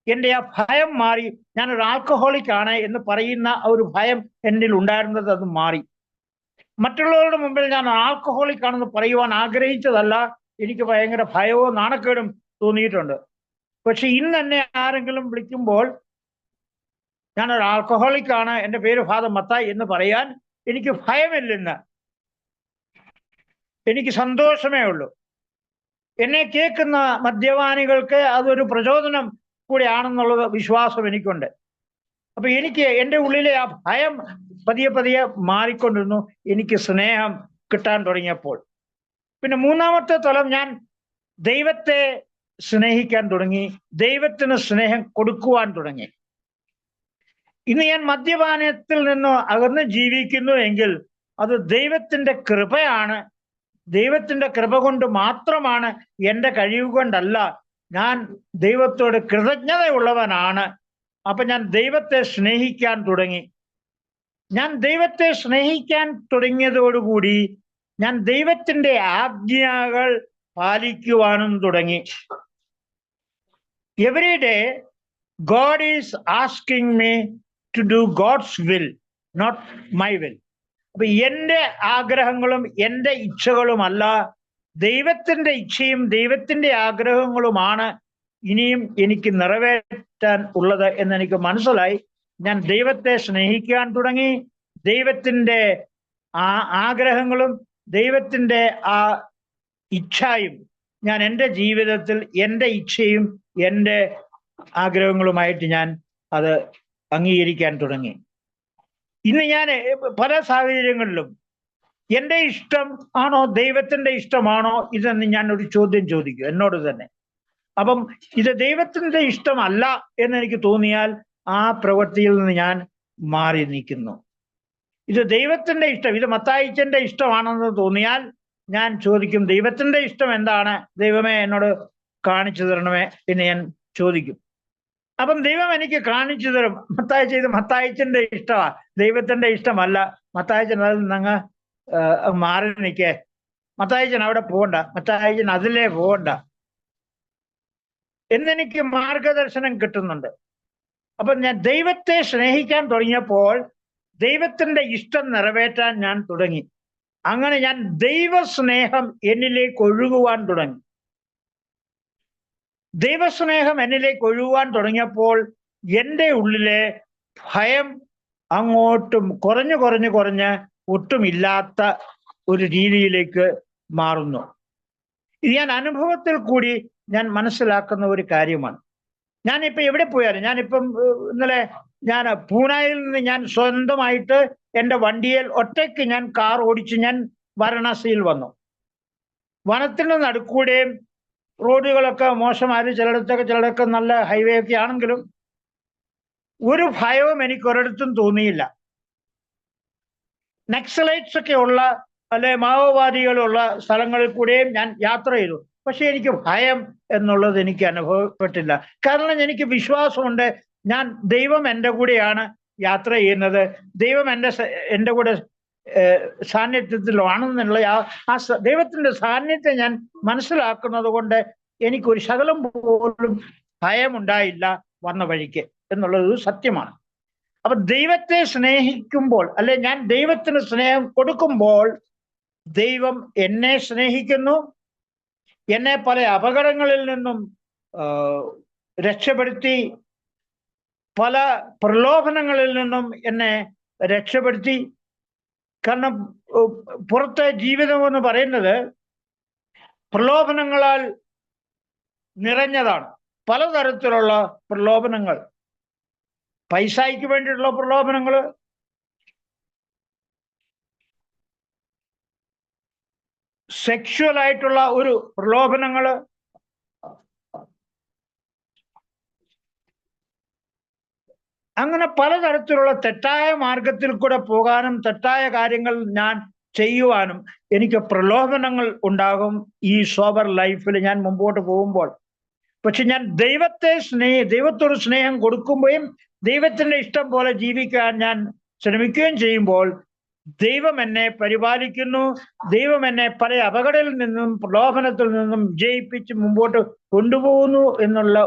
എൻ്റെ ആ ഭയം മാറി. ഞാനൊരു ആൽക്കഹോളിക് ആണ് എന്ന് പറയുന്ന ഒരു ഭയം എന്നിൽ ഉണ്ടായിരുന്നത് അത് മാറി. മറ്റുള്ളവരുടെ മുമ്പിൽ ഞാൻ ആൽക്കഹോളിക് ആണെന്ന് പറയുവാൻ ആഗ്രഹിച്ചതല്ല, എനിക്ക് ഭയങ്കര ഭയവും നാണക്കേടും തോന്നിയിട്ടുണ്ട്. പക്ഷെ ഇന്ന് എന്നെ ആരെങ്കിലും വിളിക്കുമ്പോൾ ഞാനൊരു ആൽക്കഹോളിക് ആണ്, എൻ്റെ പേര് ഫാദർ മത്തായി എന്ന് പറയാൻ എനിക്ക് ഭയമില്ലെന്ന്, എനിക്ക് സന്തോഷമേ ഉള്ളൂ. എന്നെ കേൾക്കുന്ന മദ്യപാനികൾക്ക് അതൊരു പ്രചോദനം കൂടെയാണെന്നുള്ള വിശ്വാസം എനിക്കുണ്ട്. അപ്പൊ എനിക്ക് എൻ്റെ ഉള്ളിലെ ആ ഭയം പതിയെ മാറിക്കൊണ്ടിരുന്നു, എനിക്ക് സ്നേഹം കിട്ടാൻ തുടങ്ങിയപ്പോൾ. പിന്നെ മൂന്നാമത്തെ തലം, ഞാൻ ദൈവത്തെ സ്നേഹിക്കാൻ തുടങ്ങി, ദൈവത്തിന് സ്നേഹം കൊടുക്കുവാൻ തുടങ്ങി. ഇന്ന് ഞാൻ മദ്യപാനത്തിൽ നിന്ന് അകന്ന് ജീവിക്കുന്നു എങ്കിൽ അത് ദൈവത്തിന്റെ കൃപയാണ്. ദൈവത്തിന്റെ കൃപ കൊണ്ട് മാത്രമാണ്, എൻ്റെ കഴിവ് കൊണ്ടല്ല. ഞാൻ ദൈവത്തോട് കൃതജ്ഞതയുള്ളവനാണ്. അപ്പൊ ഞാൻ ദൈവത്തെ സ്നേഹിക്കാൻ തുടങ്ങി. ഞാൻ ദൈവത്തെ സ്നേഹിക്കാൻ തുടങ്ങിയതോടുകൂടി ഞാൻ ദൈവത്തിന്റെ ആജ്ഞകൾ പാലിക്കുവാനും തുടങ്ങി. Every day God is asking me to do God's will, not my will. അപ്പൊ എൻ്റെ ആഗ്രഹങ്ങളും എൻ്റെ ഇച്ഛകളുമല്ല, ദൈവത്തിന്റെ ഇച്ഛയും ദൈവത്തിന്റെ ആഗ്രഹങ്ങളുമാണ് ഇനിയും എനിക്ക് നിറവേറ്റാൻ ഉള്ളത് എന്നെനിക്ക് മനസ്സിലായി. ഞാൻ ദൈവത്തെ സ്നേഹിക്കാൻ തുടങ്ങി. ദൈവത്തിന്റെ ആഗ്രഹങ്ങളും ദൈവത്തിന്റെ ആ ഇച്ഛയും ഞാൻ എൻ്റെ ജീവിതത്തിൽ എൻ്റെ ഇച്ഛയും എൻ്റെ ആഗ്രഹങ്ങളുമായിട്ട് ഞാൻ അത് അംഗീകരിക്കാൻ തുടങ്ങി. ഇന്ന് ഞാൻ പല സാഹചര്യങ്ങളിലും എൻ്റെ ഇഷ്ടം ആണോ ദൈവത്തിന്റെ ഇഷ്ടമാണോ ഇതെന്ന് ഞാൻ ഒരു ചോദ്യം ചോദിക്കും എന്നോട് തന്നെ. അപ്പം ഇത് ദൈവത്തിന്റെ ഇഷ്ടമല്ല എന്നെനിക്ക് തോന്നിയാൽ ആ പ്രവൃത്തിയിൽ നിന്ന് ഞാൻ മാറി നിൽക്കുന്നു. ഇത് ദൈവത്തിന്റെ ഇഷ്ടം, ഇത് മത്തായിച്ചന്റെ ഇഷ്ടമാണെന്ന് തോന്നിയാൽ ഞാൻ ചോദിക്കും, ദൈവത്തിന്റെ ഇഷ്ടം എന്താണ്? ദൈവമേ എന്നോട് കാണിച്ചു തരണമേ എന്ന് ഞാൻ ചോദിക്കും. അപ്പം ദൈവം എനിക്ക് കാണിച്ചു തരും. മത്തായിച്ച ഇത് മത്തായിച്ചന്റെ ഇഷ്ടമാണ്, ദൈവത്തിന്റെ ഇഷ്ടമല്ല. മത്തായിച്ചൻ അതിൽ നിന്നങ്ങ് മാറി നിൽക്കേ, മത്തായിച്ചൻ അവിടെ പോകണ്ട, മത്തായിച്ചൻ അതിലേ പോകണ്ട എന്നെനിക്ക് മാർഗദർശനം കിട്ടുന്നുണ്ട്. അപ്പൊ ഞാൻ ദൈവത്തെ സ്നേഹിക്കാൻ തുടങ്ങിയപ്പോൾ ദൈവത്തിന്റെ ഇഷ്ടം നിറവേറ്റാൻ ഞാൻ തുടങ്ങി. അങ്ങനെ ഞാൻ ദൈവസ്നേഹം എന്നിലേക്ക് ഒഴുകുവാൻ തുടങ്ങി. ദൈവസ്നേഹം എന്നിലേക്ക് ഒഴുകുവാൻ തുടങ്ങിയപ്പോൾ എൻ്റെ ഉള്ളിലെ ഭയം അങ്ങോട്ടും കുറഞ്ഞ് ഒട്ടുമില്ലാത്ത ഒരു രീതിയിലേക്ക് മാറുന്നു. ഇത് ഞാൻ അനുഭവത്തിൽ കൂടി ഞാൻ മനസ്സിലാക്കുന്ന ഒരു കാര്യമാണ്. ഞാനിപ്പോൾ എവിടെ പോയാലും, ഞാനിപ്പം ഇന്നലെ ഞാൻ പൂനെയിൽ നിന്ന് ഞാൻ സ്വന്തമായിട്ട് എൻ്റെ വണ്ടിയിൽ ഒറ്റയ്ക്ക് ഞാൻ കാർ ഓടിച്ച് ഞാൻ വാരണാസിയിൽ വന്നു. വനത്തിന് നടുക്കൂടെയും റോഡുകളൊക്കെ മോശമായിരുന്നു, ചിലയിടത്തൊക്കെ നല്ല ഹൈവേ ഒക്കെ ആണെങ്കിലും ഒരു ഭയവും എനിക്ക് ഒരിടത്തും തോന്നിയില്ല. നക്സലൈറ്റ്സ് ഒക്കെ ഉള്ള അല്ലെ മാവോവാദികളുള്ള സ്ഥലങ്ങളിൽ കൂടെയും ഞാൻ യാത്ര ചെയ്തു. പക്ഷെ എനിക്ക് ഭയം എന്നുള്ളത് എനിക്ക് അനുഭവപ്പെട്ടില്ല. കാരണം എനിക്ക് വിശ്വാസമുണ്ട്, ഞാൻ ദൈവം എൻ്റെ കൂടെയാണ് യാത്ര ചെയ്യുന്നത്, ദൈവം എൻ്റെ കൂടെ സാന്നിധ്യത്തിലാണെന്നുള്ള ആ ദൈവത്തിന്റെ സാന്നിധ്യം ഞാൻ മനസ്സിലാക്കുന്നത് കൊണ്ട് എനിക്കൊരു ശകലം പോലും ഭയമുണ്ടായില്ല വന്ന വഴിക്ക് എന്നുള്ളത് സത്യമാണ്. അപ്പൊ ദൈവത്തെ സ്നേഹിക്കുമ്പോൾ, അല്ലെ ഞാൻ ദൈവത്തിന് സ്നേഹം കൊടുക്കുമ്പോൾ ദൈവം എന്നെ സ്നേഹിക്കുന്നു, എന്നെ പല അപകടങ്ങളിൽ നിന്നും രക്ഷപ്പെടുത്തി, പല പ്രലോഭനങ്ങളിൽ നിന്നും എന്നെ രക്ഷപ്പെടുത്തി. കാരണം പുറത്തെ ജീവിതം എന്ന് പറയുന്നത് പ്രലോഭനങ്ങളാൽ നിറഞ്ഞതാണ്. പലതരത്തിലുള്ള പ്രലോഭനങ്ങൾ, പൈസയ്ക്ക് വേണ്ടിയിട്ടുള്ള പ്രലോഭനങ്ങൾ, സെക്ഷുവൽ ആയിട്ടുള്ള ഒരു പ്രലോഭനങ്ങള്, അങ്ങനെ പലതരത്തിലുള്ള തെറ്റായ മാർഗത്തിൽ കൂടെ പോകാനും തെറ്റായ കാര്യങ്ങൾ ഞാൻ ചെയ്യുവാനും എനിക്ക് പ്രലോഭനങ്ങൾ ഉണ്ടാകും ഈ സോബർ ലൈഫിൽ ഞാൻ മുമ്പോട്ട് പോകുമ്പോൾ. പക്ഷെ ഞാൻ ദൈവത്തോട് സ്നേഹം കൊടുക്കുമ്പോഴും ദൈവത്തിന്റെ ഇഷ്ടം പോലെ ജീവിക്കാൻ ഞാൻ ശ്രമിക്കുകയും ചെയ്യുമ്പോൾ ദൈവം എന്നെ പരിപാലിക്കുന്നു, ദൈവം എന്നെ പല അപകടത്തിൽ നിന്നും പ്രലോഭനത്തിൽ നിന്നും വിജയിപ്പിച്ച് മുമ്പോട്ട് കൊണ്ടുപോകുന്നു എന്നുള്ള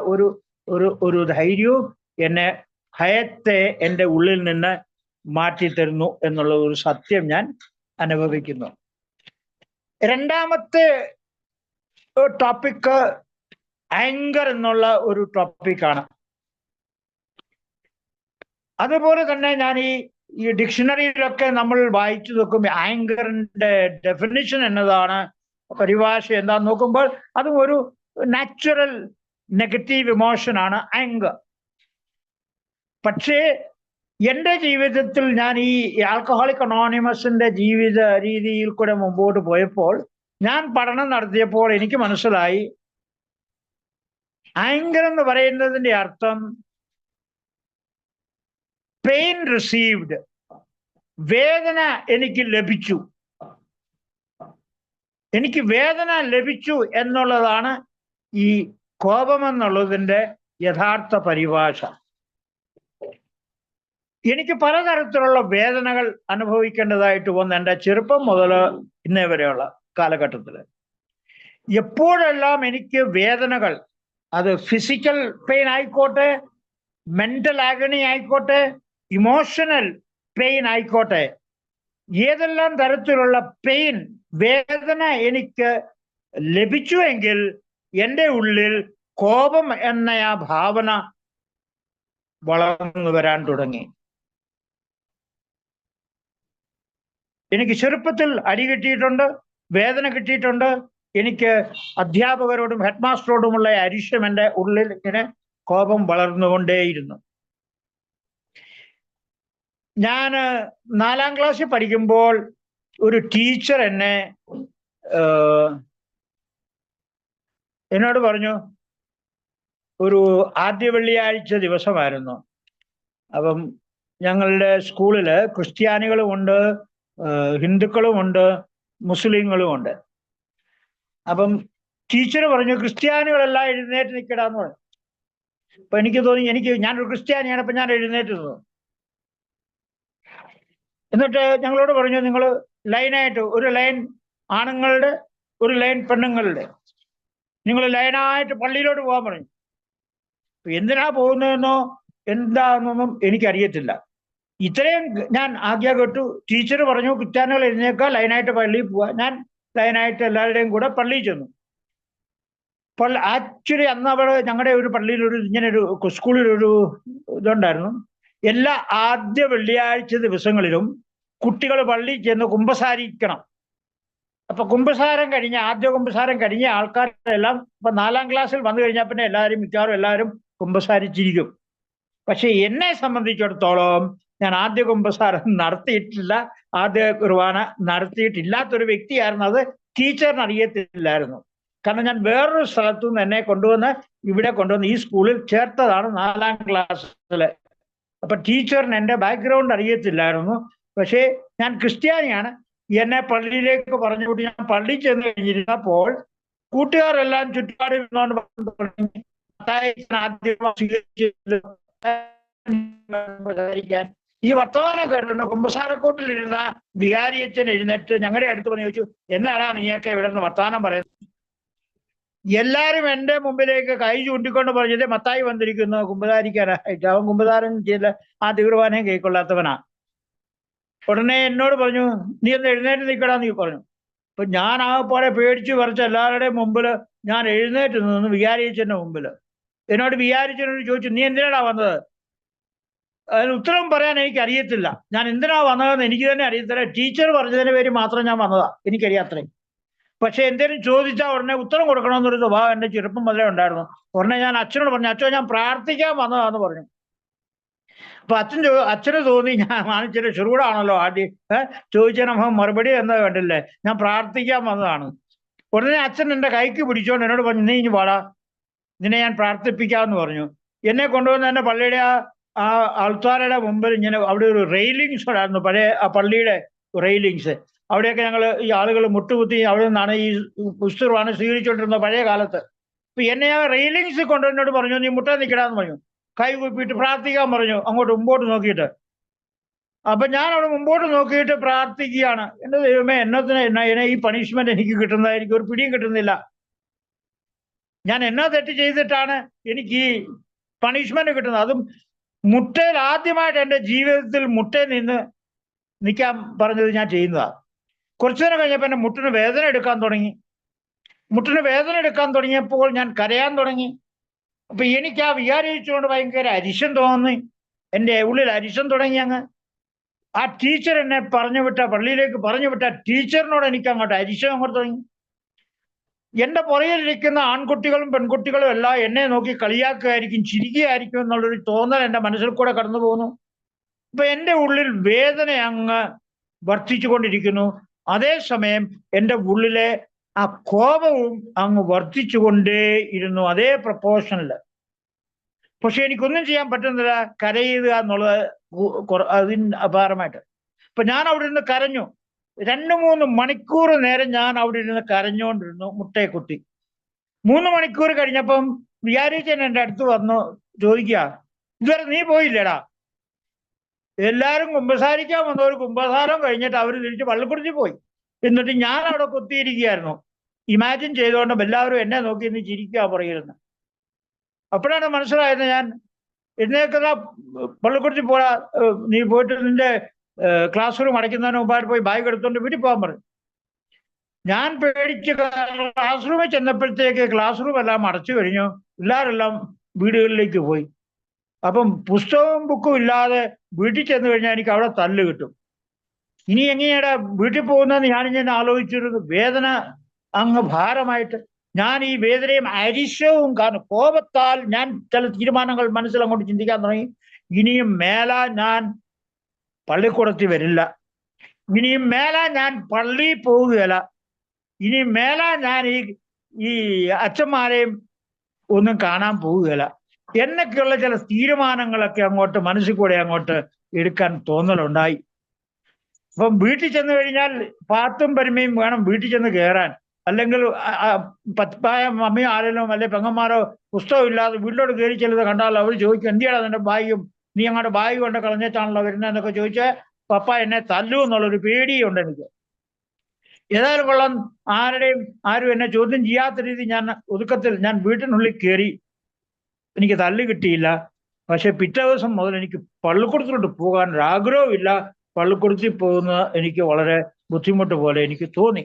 ഒരു ധൈര്യവും എന്നെ ഭയത്തെ എൻ്റെ ഉള്ളിൽ നിന്ന് മാറ്റിത്തരുന്നു എന്നുള്ള ഒരു സത്യം ഞാൻ അനുഭവിക്കുന്നു. രണ്ടാമത്തെ ടോപ്പിക്ക് ആങ്കർ എന്നുള്ള ഒരു ടോപ്പിക്കാണ്. അതുപോലെ തന്നെ ഞാൻ ഈ ഡിക്ഷണറിയിലൊക്കെ നമ്മൾ വായിച്ചു നോക്കുമ്പോൾ ആങ്കറിന്റെ ഡെഫിനിഷൻ എന്നതാണ്, പരിഭാഷ എന്താന്ന് നോക്കുമ്പോൾ അതും ഒരു നാച്ചുറൽ നെഗറ്റീവ് ഇമോഷനാണ് ആങ്കർ. പക്ഷേ എൻ്റെ ജീവിതത്തിൽ ഞാൻ ഈ ആൽക്കഹോളിക് അനോണിമസിന്റെ ജീവിത രീതിയിൽ കൂടെ മുമ്പോട്ട് പോയപ്പോൾ, ഞാൻ പഠനം നടത്തിയപ്പോൾ എനിക്ക് മനസ്സിലായി ആങ്കർ എന്ന് പറയുന്നതിന്റെ അർത്ഥം പെയിൻ റിസീവ്ഡ്, വേദന എനിക്ക് ലഭിച്ചു, എനിക്ക് വേദന ലഭിച്ചു എന്നുള്ളതാണ് ഈ കോപമെന്നുള്ളതിൻ്റെ യഥാർത്ഥ പരിഭാഷ. എനിക്ക് പലതരത്തിലുള്ള വേദനകൾ അനുഭവിക്കേണ്ടതായിട്ട് വന്നു എൻ്റെ ചെറുപ്പം മുതൽ ഇന്നേ വരെയുള്ള കാലഘട്ടത്തിൽ. എപ്പോഴെല്ലാം എനിക്ക് വേദനകൾ, അത് ഫിസിക്കൽ പെയിൻ ആയിക്കോട്ടെ, മെന്റൽ ആഗണി ആയിക്കോട്ടെ, ഇമോഷണൽ പെയിൻ ആയിക്കോട്ടെ, ഏതെല്ലാം തരത്തിലുള്ള പെയിൻ, വേദന എനിക്ക് ലഭിച്ചുവെങ്കിൽ എൻ്റെ ഉള്ളിൽ കോപം എന്ന ആ ഭാവന വളർന്നു വരാൻ തുടങ്ങി. എനിക്ക് ചെറുപ്പത്തിൽ അടി കിട്ടിയിട്ടുണ്ട്, വേദന കിട്ടിയിട്ടുണ്ട്. എനിക്ക് അധ്യാപകരോടും ഹെഡ് മാസ്റ്ററോടുമുള്ള അരിശം എൻ്റെ ഉള്ളിൽ ഇങ്ങനെ കോപം വളർന്നുകൊണ്ടേയിരുന്നു. ഞാൻ 4ാം ക്ലാസ്സിൽ പഠിക്കുമ്പോൾ ഒരു ടീച്ചർ എന്നോട് പറഞ്ഞു, ഒരു ആദ്യ വെള്ളിയാഴ്ച ദിവസമായിരുന്നു. അപ്പം ഞങ്ങളുടെ സ്കൂളില് ക്രിസ്ത്യാനികളും ഉണ്ട്, ഹിന്ദുക്കളും ഉണ്ട്, മുസ്ലിങ്ങളും ഉണ്ട്. അപ്പം ടീച്ചർ പറഞ്ഞു ക്രിസ്ത്യാനികളെല്ലാം എഴുന്നേറ്റ് നിൽക്കടാന്ന് പറഞ്ഞു. അപ്പൊ എനിക്ക് തോന്നി ഞാനൊരു ക്രിസ്ത്യാനിയാണ്, അപ്പൊ ഞാൻ എഴുന്നേറ്റ് നിന്നു. എന്നിട്ട് ഞങ്ങളോട് പറഞ്ഞു, നിങ്ങൾ ലൈനായിട്ട്, ഒരു ലൈൻ ആണുങ്ങളുടെ, ഒരു ലൈൻ പെണ്ണുങ്ങളുടെ, നിങ്ങൾ ലൈനായിട്ട് പള്ളിയിലോട്ട് പോകാൻ പറഞ്ഞു. എന്തിനാ പോകുന്നതെന്നോ എന്താണെന്നൊന്നും എനിക്കറിയത്തില്ല. ഇത്രയും ഞാൻ ആജ്ഞ കേട്ടു. ടീച്ചർ പറഞ്ഞു ക്രിസ്ത്യാനികൾ എഴുന്നേൽക്കുക, ലൈനായിട്ട് പള്ളിയിൽ പോവുക. ഞാൻ ലൈനായിട്ട് എല്ലാവരുടെയും കൂടെ പള്ളിയിൽ ചെന്നു. ആക്ച്വലി അന്ന് അവിടെ ഞങ്ങളുടെ ഒരു പള്ളിയിൽ ഇങ്ങനെ ഒരു സ്കൂളിലൊരു ഇതുണ്ടായിരുന്നു. എല്ലാ ആദ്യ വെള്ളിയാഴ്ച ദിവസങ്ങളിലും കുട്ടികൾ പള്ളിയിൽ ചെന്ന് കുമ്പസാരിക്കണം. അപ്പൊ ആദ്യ കുമ്പസാരം കഴിഞ്ഞ ആൾക്കാരെല്ലാം ഇപ്പൊ 4ാം ക്ലാസ്സിൽ വന്നു കഴിഞ്ഞാൽ പിന്നെ മിക്കവാറും എല്ലാവരും കുമ്പസാരിച്ചിരിക്കും. പക്ഷെ എന്നെ സംബന്ധിച്ചിടത്തോളം ഞാൻ ആദ്യ കുമ്പസാരം നടത്തിയിട്ടില്ല, ആദ്യ കുർബാന നടത്തിയിട്ടില്ലാത്തൊരു വ്യക്തിയായിരുന്നു. അത് ടീച്ചറിന് അറിയത്തില്ലായിരുന്നു. കാരണം ഞാൻ വേറൊരു സ്ഥലത്തു നിന്ന് എന്നെ ഇവിടെ കൊണ്ടുവന്ന് ഈ സ്കൂളിൽ ചേർത്തതാണ് 4ാം ക്ലാസ്സില്. അപ്പൊ ടീച്ചറിന് എൻ്റെ ബാക്ക്ഗ്രൗണ്ട് അറിയത്തില്ലായിരുന്നു. പക്ഷേ ഞാൻ ക്രിസ്ത്യാനിയാണ്. എന്നെ പള്ളിയിലേക്ക് പറഞ്ഞു വിട്ട് ഞാൻ പള്ളിയിൽ ചെന്ന് കഴിഞ്ഞിരുന്നപ്പോൾ കൂട്ടുകാരെല്ലാം ചുറ്റുപാട് ഈ വർത്തമാനം കേട്ടിട്ടുണ്ട്. കുമ്പസാരക്കൂട്ടിലിരുന്ന വികാരിയച്ഛൻ എഴുന്നേറ്റ് ഞങ്ങളുടെ അടുത്ത് പറഞ്ഞു ചോദിച്ചു, എന്നാടാ നീയൊക്കെ ഇവിടെ നിന്ന് വർത്തമാനം പറയുന്നത്? എല്ലാരും എന്റെ മുമ്പിലേക്ക് കൈ ചൂണ്ടിക്കൊണ്ട് പറഞ്ഞത് മത്തായി വന്നിരിക്കുന്നു കുമ്പസാരിക്കാനായിട്ട്. അവൻ കുമ്പസാരം ചെയ്ത ആ തീർവാനയും കൈക്കൊള്ളാത്തവനാ. ഉടനെ എന്നോട് പറഞ്ഞു, നീ ഒന്ന് എഴുന്നേറ്റ് നിൽക്കടാന്ന് നീ പറഞ്ഞു. അപ്പൊ ഞാൻ ആകെപ്പാടെ പേടിച്ചു പറിച്ച് എല്ലാവരുടെയും മുമ്പിൽ ഞാൻ എഴുന്നേറ്റ് നിന്നു, വികാരിയച്ഛന്റെ മുമ്പിൽ. എന്നോട് വികാരിച്ചനോട് ചോദിച്ചു, നീ എന്തിനാടാ വന്നത്? അതിന് ഉത്തരം പറയാൻ എനിക്ക് അറിയത്തില്ല. ഞാൻ എന്തിനാ വന്നതെന്ന് എനിക്ക് തന്നെ അറിയത്തില്ല. ടീച്ചർ പറഞ്ഞതിന്റെ പേര് മാത്രം ഞാൻ വന്നതാ, എനിക്കറിയാത്രേ. പക്ഷെ എന്തേലും ചോദിച്ചാൽ ഉടനെ ഉത്തരം കൊടുക്കണമെന്നൊരു സ്വഭാവം എന്റെ ചെറുപ്പം മുതലേ ഉണ്ടായിരുന്നു. ഉടനെ ഞാൻ അച്ഛനോട് പറഞ്ഞു, അച്ഛൻ ഞാൻ പ്രാർത്ഥിക്കാൻ വന്നതാന്ന് പറഞ്ഞു. അപ്പൊ അച്ഛന് തോന്നി ഞാൻ മാനിച്ചിട്ട് ചെറുകൂടാണല്ലോ ആദ്യം ചോദിച്ചതിന് മറുപടി എന്താ കണ്ടില്ലേ, ഞാൻ പ്രാർത്ഥിക്കാൻ വന്നതാണ്. ഉടനെ അച്ഛൻ എന്റെ കൈക്ക് പിടിച്ചോണ്ട് എന്നോട് പറഞ്ഞു, നീ ഇനി വാടാ, നിന്നെ ഞാൻ പ്രാർത്ഥിപ്പിക്കാമെന്ന് പറഞ്ഞു. എന്നെ കൊണ്ടുവന്ന് എന്റെ പള്ളിയുടെ ആ ആൾത്താരയുടെ മുമ്പിൽ ഇങ്ങനെ അവിടെ ഒരു റെയിലിങ്സ് ഉണ്ടായിരുന്നു, പഴയ ആ പള്ളിയുടെ റെയിലിങ്സ്. അവിടെയൊക്കെ ഞങ്ങൾ ഈ ആളുകൾ മുട്ടുകുത്തി അവിടെ നിന്നാണ് ഈ പുസ്തകമാണ് സ്വീകരിച്ചുകൊണ്ടിരുന്നത് പഴയ കാലത്ത്. അപ്പൊ എന്നെ ആ റെയിലിങ്സ് കൊണ്ടുവന്നോട് പറഞ്ഞു, നീ മുട്ട നിൽക്കടാന്ന് പറഞ്ഞു. കൈ കുപ്പിയിട്ട് പ്രാർത്ഥിക്കാൻ പറഞ്ഞു, അങ്ങോട്ട് മുമ്പോട്ട് നോക്കിയിട്ട്. അപ്പൊ ഞാൻ അവിടെ മുമ്പോട്ട് നോക്കിയിട്ട് പ്രാർത്ഥിക്കുകയാണ്. എന്റെ ദൈവമേ, എന്നെ ഈ പണിഷ്മെന്റ് എനിക്ക് കിട്ടുന്നതായിരിക്കും, ഒരു പിടിയും കിട്ടുന്നില്ല. ഞാൻ എന്നാ തെറ്റ് ചെയ്തിട്ടാണ് എനിക്ക് ഈ പണിഷ്മെന്റ് കിട്ടുന്നത്? അതും മുട്ടയിൽ ആദ്യമായിട്ട് എൻ്റെ ജീവിതത്തിൽ മുട്ടയിൽ നിന്ന് നിൽക്കാൻ പറഞ്ഞത് ഞാൻ ചെയ്യുന്നതാണ്. കുറച്ചു നേരം കഴിഞ്ഞപ്പോൾ എൻ്റെ മുട്ടിന് വേദന എടുക്കാൻ തുടങ്ങിയപ്പോൾ ഞാൻ കരയാൻ തുടങ്ങി. അപ്പൊ എനിക്ക് ആ വികാരിച്ചുകൊണ്ട് ഭയങ്കര അരിശം തോന്നി, എൻ്റെ ഉള്ളിൽ അരിശം തുടങ്ങി. ആ ടീച്ചർ എന്നെ പള്ളിയിലേക്ക് പറഞ്ഞു വിട്ട ടീച്ചറിനോട് എനിക്ക് അങ്ങോട്ട് അരിശം അങ്ങോട്ട് തുടങ്ങി. എന്റെ പുറകിലിരിക്കുന്ന ആൺകുട്ടികളും പെൺകുട്ടികളും എല്ലാം എന്നെ നോക്കി കളിയാക്കുകയായിരിക്കും, ചിരിക്കുകയായിരിക്കും എന്നുള്ളൊരു തോന്നൽ എൻ്റെ മനസ്സിൽ കൂടെ കടന്നു പോകുന്നു. അപ്പൊ എൻ്റെ ഉള്ളിൽ വേദന അങ്ങ് വർദ്ധിച്ചുകൊണ്ടിരിക്കുന്നു. അതേസമയം എൻ്റെ ഉള്ളിലെ ആ കോപവും അങ്ങ് വർദ്ധിച്ചുകൊണ്ടേയിരുന്നു, അതേ പ്രപ്പോർഷനില്. പക്ഷെ എനിക്കൊന്നും ചെയ്യാൻ പറ്റുന്നില്ല, കരയുക എന്നുള്ളത് അതിന് അപാരമായിട്ട്. അപ്പൊ ഞാൻ അവിടെ ഇരുന്ന് കരഞ്ഞു. 2-3 മണിക്കൂർ നേരം ഞാൻ അവിടെ ഇരുന്ന് കരഞ്ഞുകൊണ്ടിരുന്നു, മുട്ടയെ കുത്തി. 3 മണിക്കൂർ കഴിഞ്ഞപ്പം വിചാരിച്ചൻ എൻ്റെ അടുത്ത് വന്നു ചോദിക്കുക, ഇതുവരെ നീ പോയില്ലേടാ? എല്ലാരും കുമ്പസാരിക്കാൻ വന്നവർ കുമ്പസാരം കഴിഞ്ഞിട്ട് അവർ തിരിച്ച് പള്ളിക്കുറിച്ച് പോയി. എന്നിട്ട് ഞാൻ അവിടെ കുത്തിയിരിക്കുകയായിരുന്നു. ഇമാജിൻ ചെയ്തുകൊണ്ടും എല്ലാവരും എന്നെ നോക്കി ഇന്ന് ചിരിക്കുക പറയുന്നു. അപ്പോഴാണ് മനസ്സിലായത്, ഞാൻ എഴുന്നേക്കുന്ന പള്ളിക്കുറിച്ച് പോരാ, നീ പോയിട്ട് നിന്റെ ക്ലാസ് റൂം അടയ്ക്കുന്നതിന് മുമ്പായിട്ട് പോയി ബാഗ് എടുത്തുകൊണ്ട് വീട്ടിൽ പോകാൻ പറഞ്ഞു. ഞാൻ പേടിച്ച് ക്ലാസ് റൂമിൽ ചെന്നപ്പോഴത്തേക്ക് ക്ലാസ് റൂം എല്ലാം അടച്ചു കഴിഞ്ഞു, എല്ലാവരെല്ലാം വീടുകളിലേക്ക് പോയി. അപ്പം പുസ്തകവും ബുക്കും ഇല്ലാതെ വീട്ടിൽ ചെന്ന് കഴിഞ്ഞാൽ എനിക്ക് അവിടെ തല്ല് കിട്ടും. ഇനി എങ്ങനെയാടാ വീട്ടിൽ പോകുന്നതെന്ന് ഞാനിങ്ങനെ ആലോചിച്ചിരുന്നു. വേദന അങ്ങ് ഭാരമായിട്ട് ഞാൻ ഈ വേദനയും അരിശവും കാരണം കോപത്താൽ ഞാൻ ചില തീരുമാനങ്ങൾ മനസ്സിൽ അങ്ങോട്ട് ചിന്തിക്കാൻ തുടങ്ങി. ഇനിയും മേലാ ഞാൻ പള്ളിക്കൂടത്തിൽ വരില്ല, ഇനിയും മേലാ ഞാൻ പള്ളിയിൽ പോവുകയില്ല, ഇനിയും മേലാ ഞാൻ ഈ അച്ഛന്മാരെയും ഒന്നും കാണാൻ പോവുകയില്ല എന്നൊക്കെയുള്ള ചില തീരുമാനങ്ങളൊക്കെ അങ്ങോട്ട് മനസ്സിൽ കൂടെ അങ്ങോട്ട് എടുക്കാൻ തോന്നലുണ്ടായി. അപ്പം വീട്ടിൽ ചെന്ന് കഴിഞ്ഞാൽ പാത്തും പരിമയും വേണം വീട്ടിൽ ചെന്ന് കയറാൻ. അല്ലെങ്കിൽ പത്തായ മമ്മിയോ ആരെങ്കിലും അല്ലെ പെങ്ങന്മാരോ പുസ്തകം ഇല്ലാതെ വീട്ടിലോട്ട് കയറി ചെല്ലുന്നത് കണ്ടാൽ അവർ ചോദിക്കും, എന്തിയാണ് നിന്റെ ബാഗും, നീ അങ്ങോട്ട് ബാഗ് കൊണ്ട് കളഞ്ഞിട്ടാണല്ലോ വരുന്നതെന്നൊക്കെ ചോദിച്ചാൽ പപ്പ എന്നെ തല്ലു എന്നുള്ളൊരു പേടിയുണ്ട് എനിക്ക്. ഏതായാലും കൊള്ളാം, ആരും എന്നെ ചോദ്യം ചെയ്യാത്ത രീതി ഞാൻ വീട്ടിനുള്ളിൽ കയറി. എനിക്ക് തല്ല് കിട്ടിയില്ല. പക്ഷെ പിറ്റേ ദിവസം മുതൽ എനിക്ക് പള്ളിക്കൂടത്തിലോട്ട് പോകാൻ ഒരു ആഗ്രഹമില്ല. പള്ളിക്കൂടത്തിൽ പോകുന്നത് എനിക്ക് വളരെ ബുദ്ധിമുട്ട് പോലെ എനിക്ക് തോന്നി.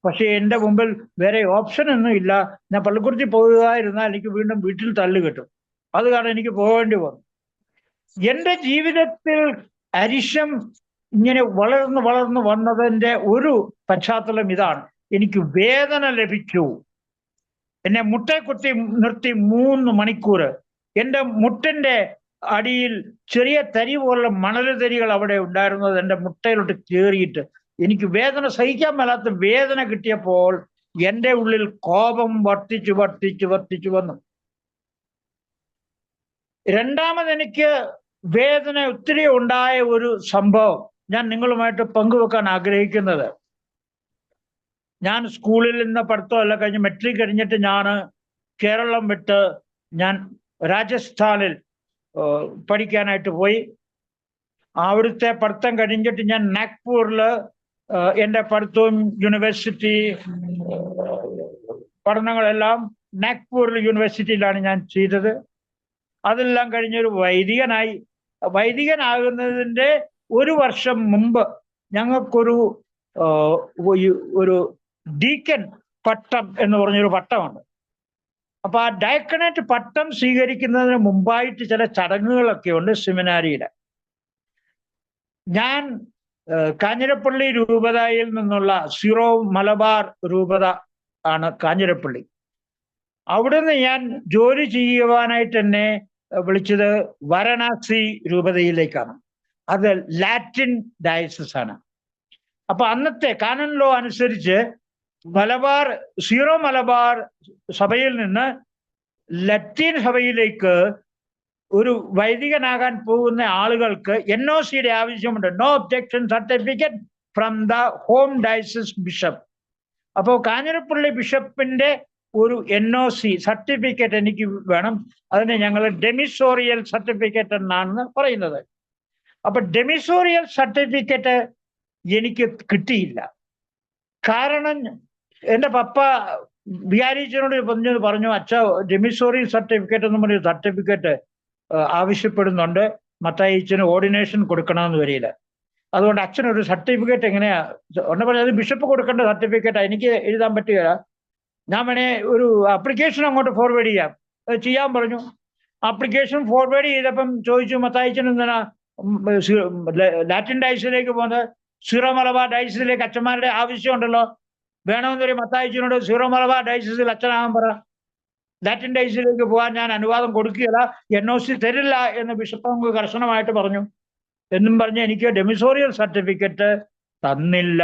പക്ഷെ എൻ്റെ മുമ്പിൽ വേറെ ഓപ്ഷൻ ഒന്നും ഇല്ല. ഞാൻ പള്ളിക്കൂടത്തിൽ പോകാതിരുന്നാൽ എനിക്ക് വീണ്ടും വീട്ടിൽ തല്ല് കിട്ടും. അത് കാരണം എനിക്ക് പോകേണ്ടി വന്നു. എൻ്റെ ജീവിതത്തിൽ അരിശം ഇങ്ങനെ വളർന്ന് വളർന്ന് വന്നതിൻ്റെ ഒരു പശ്ചാത്തലം ഇതാണ്. എനിക്ക് വേദന ലഭിച്ചു. എന്നെ മുട്ടേ കുത്തി നിർത്തി 3 മണിക്കൂർ. എൻ്റെ മുട്ടിന്റെ അടിയിൽ ചെറിയ തരി പോലുള്ള മണല് തരികൾ അവിടെ ഉണ്ടായിരുന്നത് എൻ്റെ മുട്ടയിലോട്ട് കയറിയിട്ട് എനിക്ക് വേദന സഹിക്കാൻ മേലാത്ത വേദന കിട്ടിയപ്പോൾ എൻ്റെ ഉള്ളിൽ കോപം വർദ്ധിച്ചു വർദ്ധിച്ചു വർദ്ധിച്ചു വന്നു. രണ്ടാമത് എനിക്ക് വേദന ഒത്തിരി ഉണ്ടായ ഒരു സംഭവം ഞാൻ നിങ്ങളുമായിട്ട് പങ്കുവെക്കാൻ ആഗ്രഹിക്കുന്നത്, ഞാൻ സ്കൂളിൽ നിന്ന് പഠിത്തമല്ല കഴിഞ്ഞ് മെട്രിക് കഴിഞ്ഞിട്ട് ഞാൻ കേരളം വിട്ട് ഞാൻ രാജസ്ഥാനിൽ പഠിക്കാനായിട്ട് പോയി. അവിടുത്തെ പഠിത്തം കഴിഞ്ഞിട്ട് ഞാൻ നാഗ്പൂരിൽ എൻ്റെ പഠിത്തവും യൂണിവേഴ്സിറ്റി പഠനങ്ങളെല്ലാം നാഗ്പൂരിൽ യൂണിവേഴ്സിറ്റിയിലാണ് ഞാൻ ചെയ്തത്. അതെല്ലാം കഴിഞ്ഞൊരു വൈദികനായി. വൈദികനാകുന്നതിൻ്റെ 1 വർഷം മുമ്പ് ഞങ്ങൾക്കൊരു ഡീക്കൻ പട്ടം എന്ന് പറഞ്ഞൊരു പട്ടമുണ്ട്. അപ്പൊ ആ ഡയക്കണേറ്റ് പട്ടം സ്വീകരിക്കുന്നതിന് മുമ്പായിട്ട് ചില ചടങ്ങുകളൊക്കെ ഉണ്ട് സെമിനാരിയുടെ. ഞാൻ കാഞ്ഞിരപ്പള്ളി രൂപതയിൽ നിന്നുള്ള സീറോ മലബാർ രൂപത ആണ് കാഞ്ഞിരപ്പള്ളി. അവിടുന്ന് ഞാൻ ജോലി ചെയ്യുവാനായിട്ട് എന്നെ വിളിച്ചത് വാരണാസി രൂപതയിലേക്കാണ്. അത് ലാറ്റിൻ ഡയസിസ് ആണ്. അപ്പൊ അന്നത്തെ കാനൻ ലോ അനുസരിച്ച് സീറോ മലബാർ സഭയിൽ നിന്ന് ലത്തീൻ സഭയിലേക്ക് ഒരു വൈദികനാകാൻ പോകുന്ന ആളുകൾക്ക് NOCയുടെ ആവശ്യമുണ്ട്. No objection certificate from the home diocese bishop. അപ്പോൾ കാഞ്ഞിരപ്പള്ളി ബിഷപ്പിന്റെ ഒരു NOC സർട്ടിഫിക്കറ്റ് എനിക്ക് വേണം. അതിനെ ഞങ്ങൾ ഡെമിസോറിയൽ സർട്ടിഫിക്കറ്റ് എന്നാണ് പറയുന്നത്. അപ്പൊ ഡെമിസോറിയൽ സർട്ടിഫിക്കറ്റ് എനിക്ക് കിട്ടിയില്ല. കാരണം എൻ്റെ പപ്പ വികാരിച്ചനോട് പറഞ്ഞു, അച്ഛ ഡെമിസോറിയൽ സർട്ടിഫിക്കറ്റ് എന്ന് പറഞ്ഞൊരു സർട്ടിഫിക്കറ്റ് ആവശ്യപ്പെടുന്നുണ്ട്, മത്തായിച്ചന് ഓർഡിനേഷൻ കൊടുക്കണമെന്ന് വരില്ല. അതുകൊണ്ട് അച്ഛനൊരു സർട്ടിഫിക്കറ്റ് എങ്ങനെയാ ഒന്ന് പറഞ്ഞത്, അത് ബിഷപ്പ് കൊടുക്കേണ്ട സർട്ടിഫിക്കറ്റാണ്, എനിക്ക് എഴുതാൻ പറ്റുകയില്ല. ഞാൻ വേണേ ഒരു ആപ്ലിക്കേഷൻ അങ്ങോട്ട് ഫോർവേഡ് ചെയ്യാം. അത് ചെയ്യാൻ പറഞ്ഞു. ആപ്ലിക്കേഷൻ ഫോർവേഡ് ചെയ്തപ്പം ചോദിച്ചു, മത്തായിച്ചൻ എന്തിനാ ലാറ്റിൻ ഡയസിലേക്ക് പോകുന്നത്? സീറോ മലബാർ ഡയസിസിലേക്ക് അച്ഛന്മാരുടെ ആവശ്യമുണ്ടല്ലോ, വേണമെന്നൊരു മത്തായിച്ചനോട് സീറോ മലബാർ ഡയസിസിൽ അച്ഛനാകാൻ പറ. ലാറ്റിൻ ഡയസിലേക്ക് പോകാൻ ഞാൻ അനുവാദം കൊടുക്കുകയില്ല, NOC തരില്ല എന്ന് ബിഷപ്പ് നമുക്ക് കർശനമായിട്ട് പറഞ്ഞു. എന്നും പറഞ്ഞ് എനിക്ക് ഡെമിസോറിയൽ സർട്ടിഫിക്കറ്റ് തന്നില്ല.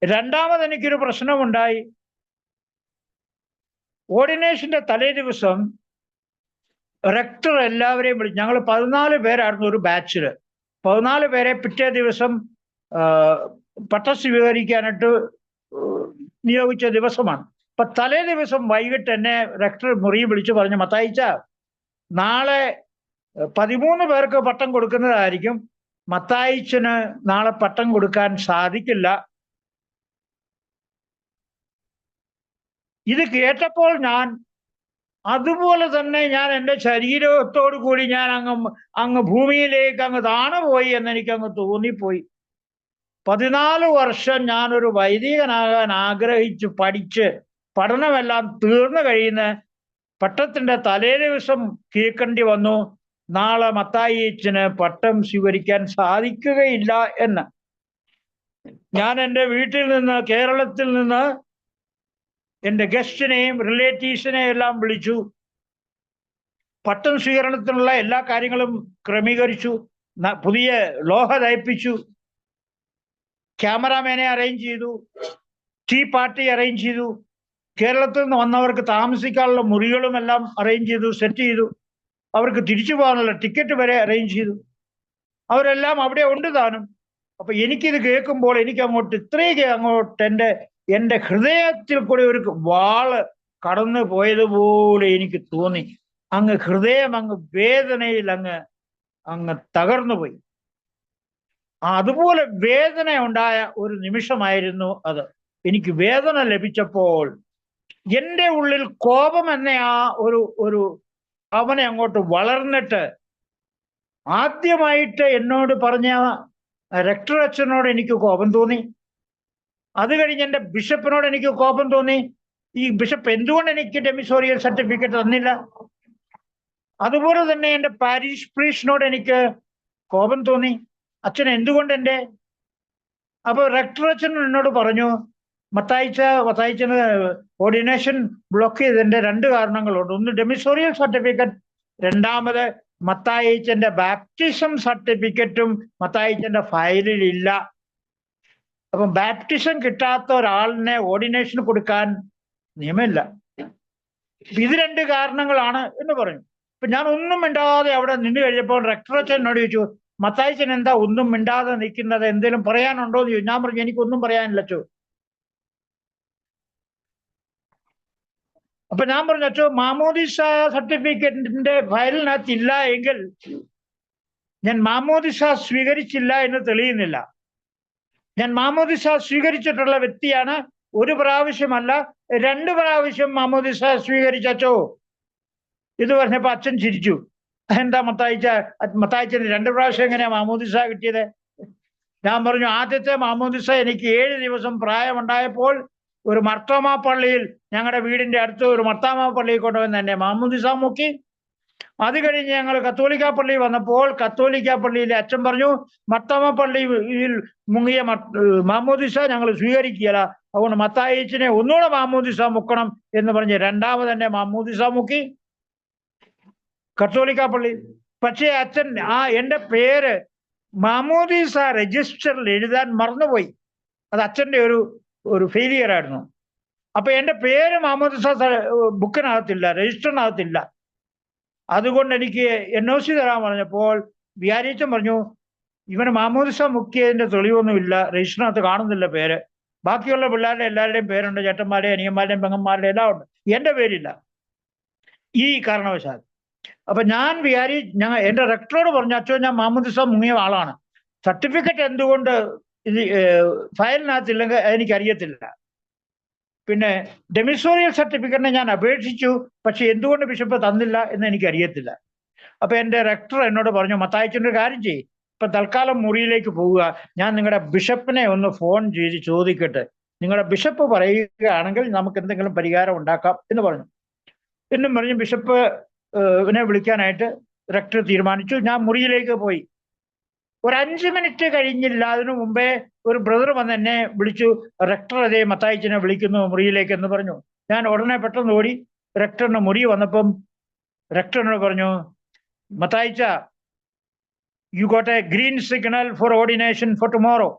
രണ്ടാമത് എനിക്കൊരു പ്രശ്നമുണ്ടായി. ഓർഡിനേഷന്റെ തലേ ദിവസം റെക്ടർ എല്ലാവരെയും വിളിച്ചു. ഞങ്ങൾ 14 പേരായിരുന്നു ഒരു ബാച്ചില്. 14 പേരെ പിറ്റേ ദിവസം പട്ടം സ്വീകരിക്കാനായിട്ട് നിയോഗിച്ച ദിവസമാണ്. അപ്പൊ തലേ ദിവസം വൈകിട്ട് എന്നെ റെക്ടർ മുറിയിൽ വിളിച്ചു പറഞ്ഞു, മത്തായിച്ച നാളെ 13 പേർക്ക് പട്ടം കൊടുക്കുന്നതായിരിക്കും, മത്തായിച്ചന് നാളെ പട്ടം കൊടുക്കാൻ സാധിക്കില്ല. ഇത് കേട്ടപ്പോൾ ഞാൻ അതുപോലെ തന്നെ ഞാൻ എൻ്റെ ശരീരത്തോടു കൂടി ഞാൻ അങ്ങ് ഭൂമിയിലേക്ക് അങ്ങ് താണുപോയി എന്ന് എനിക്കങ്ങ് തോന്നിപ്പോയി. 14 വർഷം ഞാനൊരു വൈദികനാകാൻ ആഗ്രഹിച്ച് പഠിച്ച് പഠനമെല്ലാം തീർന്നു കഴിയുന്ന പട്ടത്തിന്റെ തലേ ദിവസം കേൾക്കേണ്ടി വന്നു, നാളെ മത്തായിച്ചന് പട്ടം സ്വീകരിക്കാൻ സാധിക്കുകയില്ല എന്ന്. ഞാൻ എൻ്റെ വീട്ടിൽ നിന്ന്, കേരളത്തിൽ നിന്ന് എൻ്റെ ഗസ്റ്റിനെയും റിലേറ്റീവ്സിനെയും എല്ലാം വിളിച്ചു. പട്ടം സ്വീകരണത്തിനുള്ള എല്ലാ കാര്യങ്ങളും ക്രമീകരിച്ചു. പുതിയ ലോഹ തയ്പ്പിച്ചു, ക്യാമറാമാനെ അറേഞ്ച് ചെയ്തു, ടീ പാർട്ടി അറേഞ്ച് ചെയ്തു, കേരളത്തിൽ നിന്ന് വന്നവർക്ക് താമസിക്കാനുള്ള മുറികളും എല്ലാം അറേഞ്ച് ചെയ്തു, സെറ്റ് ചെയ്തു, അവർക്ക് തിരിച്ചു പോകാനുള്ള ടിക്കറ്റ് വരെ അറേഞ്ച് ചെയ്തു. അവരെല്ലാം അവിടെ ഉണ്ട് താനും. അപ്പൊ എനിക്കിത് കേൾക്കുമ്പോൾ എനിക്ക് അങ്ങോട്ട് ഇത്രയും അങ്ങോട്ട് എൻ്റെ ഹൃദയത്തിൽ കൂടെ ഒരു വാള് കടന്നു പോയതുപോലെ എനിക്ക് തോന്നി. അങ്ങ് ഹൃദയം അങ്ങ് വേദനയിൽ അങ്ങ് തകർന്നു പോയി. അതുപോലെ വേദന ഉണ്ടായ ഒരു നിമിഷമായിരുന്നു അത്. എനിക്ക് വേദന ലഭിച്ചപ്പോൾ എൻ്റെ ഉള്ളിൽ കോപം എന്ന ഒരു അവനെ അങ്ങോട്ട് വളർന്നിട്ട് ആദ്യമായിട്ട് എന്നോട് പറഞ്ഞ റെക്ടർ അച്ഛനോട് എനിക്ക് കോപം തോന്നി. അത് കഴിഞ്ഞ് എൻ്റെ ബിഷപ്പിനോട് എനിക്ക് കോപം തോന്നി. ഈ ബിഷപ്പ് എന്തുകൊണ്ട് എനിക്ക് ഡെമിസോറിയൽ സർട്ടിഫിക്കറ്റ് തന്നില്ല? അതുപോലെ തന്നെ എൻ്റെ പാരിഷ് പ്രീസ്റ്റിനോട് എനിക്ക് കോപം തോന്നി. അച്ഛൻ എന്തുകൊണ്ട് അപ്പൊ റെക്ടർ അച്ഛൻ എന്നോട് പറഞ്ഞു, മത്തായിച്ചന് ഓർഡിനേഷൻ ബ്ലോക്ക് ചെയ്തതിന്റെ 2 കാരണങ്ങളുണ്ട്. ഒന്ന് ഡെമിസോറിയൽ സർട്ടിഫിക്കറ്റ്, രണ്ടാമത് മത്തായിച്ചന്റെ ബാപ്റ്റിസം സർട്ടിഫിക്കറ്റും മത്തായിച്ചന്റെ ഫയലിൽ ഇല്ല. അപ്പം ബാപ്റ്റിസം കിട്ടാത്ത ഒരാളിനെ ഓർഡിനേഷൻ കൊടുക്കാൻ നിയമമില്ല. ഇത് 2 കാരണങ്ങളാണ് എന്ന് പറഞ്ഞു. അപ്പൊ ഞാൻ ഒന്നും മിണ്ടാതെ അവിടെ നിന്ന് കഴിഞ്ഞപ്പോൾ റെക്ടർ അച്ഛൻ എന്നോട് ചോദിച്ചു, മത്തായിച്ചൻ എന്താ ഒന്നും മിണ്ടാതെ നിൽക്കുന്നത്, എന്തെങ്കിലും പറയാനുണ്ടോ എന്ന് ചോദിച്ചു. ഞാൻ പറഞ്ഞു, എനിക്കൊന്നും പറയാനില്ല അച്ചോ. അപ്പൊ ഞാൻ പറഞ്ഞു, അച്ചോ മാമോദിസ സർട്ടിഫിക്കറ്റിന്റെ ഫയലിനകത്ത് ഇല്ല എങ്കിൽ ഞാൻ മാമോദിസ സ്വീകരിച്ചില്ല എന്ന് തെളിയുന്നില്ല. ഞാൻ മാമോദിസ സ്വീകരിച്ചിട്ടുള്ള വ്യക്തിയാണ്. 1 പ്രാവശ്യമല്ല 2 പ്രാവശ്യം മാമോദിസ സ്വീകരിച്ചോ. ഇത് പറഞ്ഞപ്പോ അച്ഛൻ ചിരിച്ചു. എന്താ മത്തായിച്ചന് 2 പ്രാവശ്യം എങ്ങനെയാ മാമോദിസ കിട്ടിയത്? ഞാൻ പറഞ്ഞു, ആദ്യത്തെ മാമോദിസ എനിക്ക് 7 ദിവസം പ്രായമുണ്ടായപ്പോൾ ഒരു മർത്തോമാ പള്ളിയിൽ, ഞങ്ങളുടെ വീടിന്റെ അടുത്ത് ഒരു മർത്തോമാ പള്ളിയിൽ കൊണ്ടുവന്ന് എന്നെ മാമോദിസ മുക്കി. അത് കഴിഞ്ഞ് ഞങ്ങൾ കത്തോലിക്ക പള്ളി വന്നപ്പോൾ കത്തോലിക്ക പള്ളിയിലെ അച്ഛൻ പറഞ്ഞു, മർത്തോമാ പള്ളിയിൽ മുങ്ങിയ മാമോദിസ ഞങ്ങൾ സ്വീകരിക്കുകയില്ല, അതുകൊണ്ട് മത്തായിച്ചനെ ഒന്നുകൂടെ മാമോദിസ മുക്കണം എന്ന് പറഞ്ഞ് 2ാമത് തന്നെ മാമോദിസ മുക്കി കത്തോലിക്ക പള്ളി. പക്ഷേ അച്ഛൻ എൻ്റെ പേര് മാമോദിസ രജിസ്റ്ററിൽ എഴുതാൻ മറന്നുപോയി. അത് അച്ഛൻ്റെ ഒരു ഫെയിലിയർ ആയിരുന്നു. അപ്പൊ എൻ്റെ പേര് മാമോദിസ ബുക്കിനകത്തില്ല, രജിസ്റ്ററിനകത്തില്ല. അതുകൊണ്ട് എനിക്ക് NOC തരാൻ പറഞ്ഞപ്പോൾ വികാരിയച്ഛൻ പറഞ്ഞു, ഇവന് മാമോദിസ മുക്കിയതിന്റെ തെളിവൊന്നുമില്ല, രജിസ്റ്ററിനകത്ത് കാണുന്നില്ല പേര്. ബാക്കിയുള്ള പിള്ളേരുടെ എല്ലാവരുടെയും പേരുണ്ട്, ചേട്ടന്മാരുടെയും അനിയന്മാരുടെയും പെങ്ങന്മാരുടെയും എല്ലാം ഉണ്ട്, എൻ്റെ പേരില്ല ഈ കാരണവശാൽ. അപ്പൊ ഞാൻ എൻ്റെ റെക്ടറോട് പറഞ്ഞു, അച്ഛോ ഞാൻ മാമോദിസ മുങ്ങിയ ആളാണ്, സർട്ടിഫിക്കറ്റ് എന്തുകൊണ്ട് ഇത് ഫയലിനകത്തില്ലെങ്കിൽ എനിക്കറിയത്തില്ല. പിന്നെ ഡെമിസോറിയൽ സർട്ടിഫിക്കറ്റിനെ ഞാൻ അപേക്ഷിച്ചു, പക്ഷെ എന്തുകൊണ്ട് ബിഷപ്പ് തന്നില്ല എന്ന് എനിക്കറിയത്തില്ല. അപ്പൊ എൻ്റെ റെക്ടർ എന്നോട് പറഞ്ഞു, മത്തായിച്ചൻ്റെ കാര്യം ചെയ്യും, ഇപ്പൊ തൽക്കാലം മുറിയിലേക്ക് പോവുക, ഞാൻ നിങ്ങളുടെ ബിഷപ്പിനെ ഒന്ന് ഫോൺ ചെയ്ത് ചോദിക്കട്ടെ, നിങ്ങളുടെ ബിഷപ്പ് പറയുകയാണെങ്കിൽ നമുക്ക് എന്തെങ്കിലും പരിഹാരം ഉണ്ടാക്കാം എന്ന് പറഞ്ഞു. എന്നും പറഞ്ഞ് ബിഷപ്പ് വിളിക്കാനായിട്ട് റെക്ടർ തീരുമാനിച്ചു. ഞാൻ മുറിയിലേക്ക് പോയി. ഒരു 5 മിനിറ്റ് കഴിഞ്ഞില്ല, അതിനു മുമ്പേ ഒരു ബ്രദർ വന്ന് എന്നെ വിളിച്ചു, റെക്ടർ അതേ മത്തായിച്ചനെ വിളിക്കുന്നു മുറിയിലേക്ക് എന്ന് പറഞ്ഞു. ഞാൻ ഉടനെ പെട്ടെന്ന് ഓടി റെക്ടറിന്റെ മുറി വന്നപ്പം റെക്ടറിനോട് പറഞ്ഞു, മത്തായിച്ച, you got a green signal for ordination for tomorrow.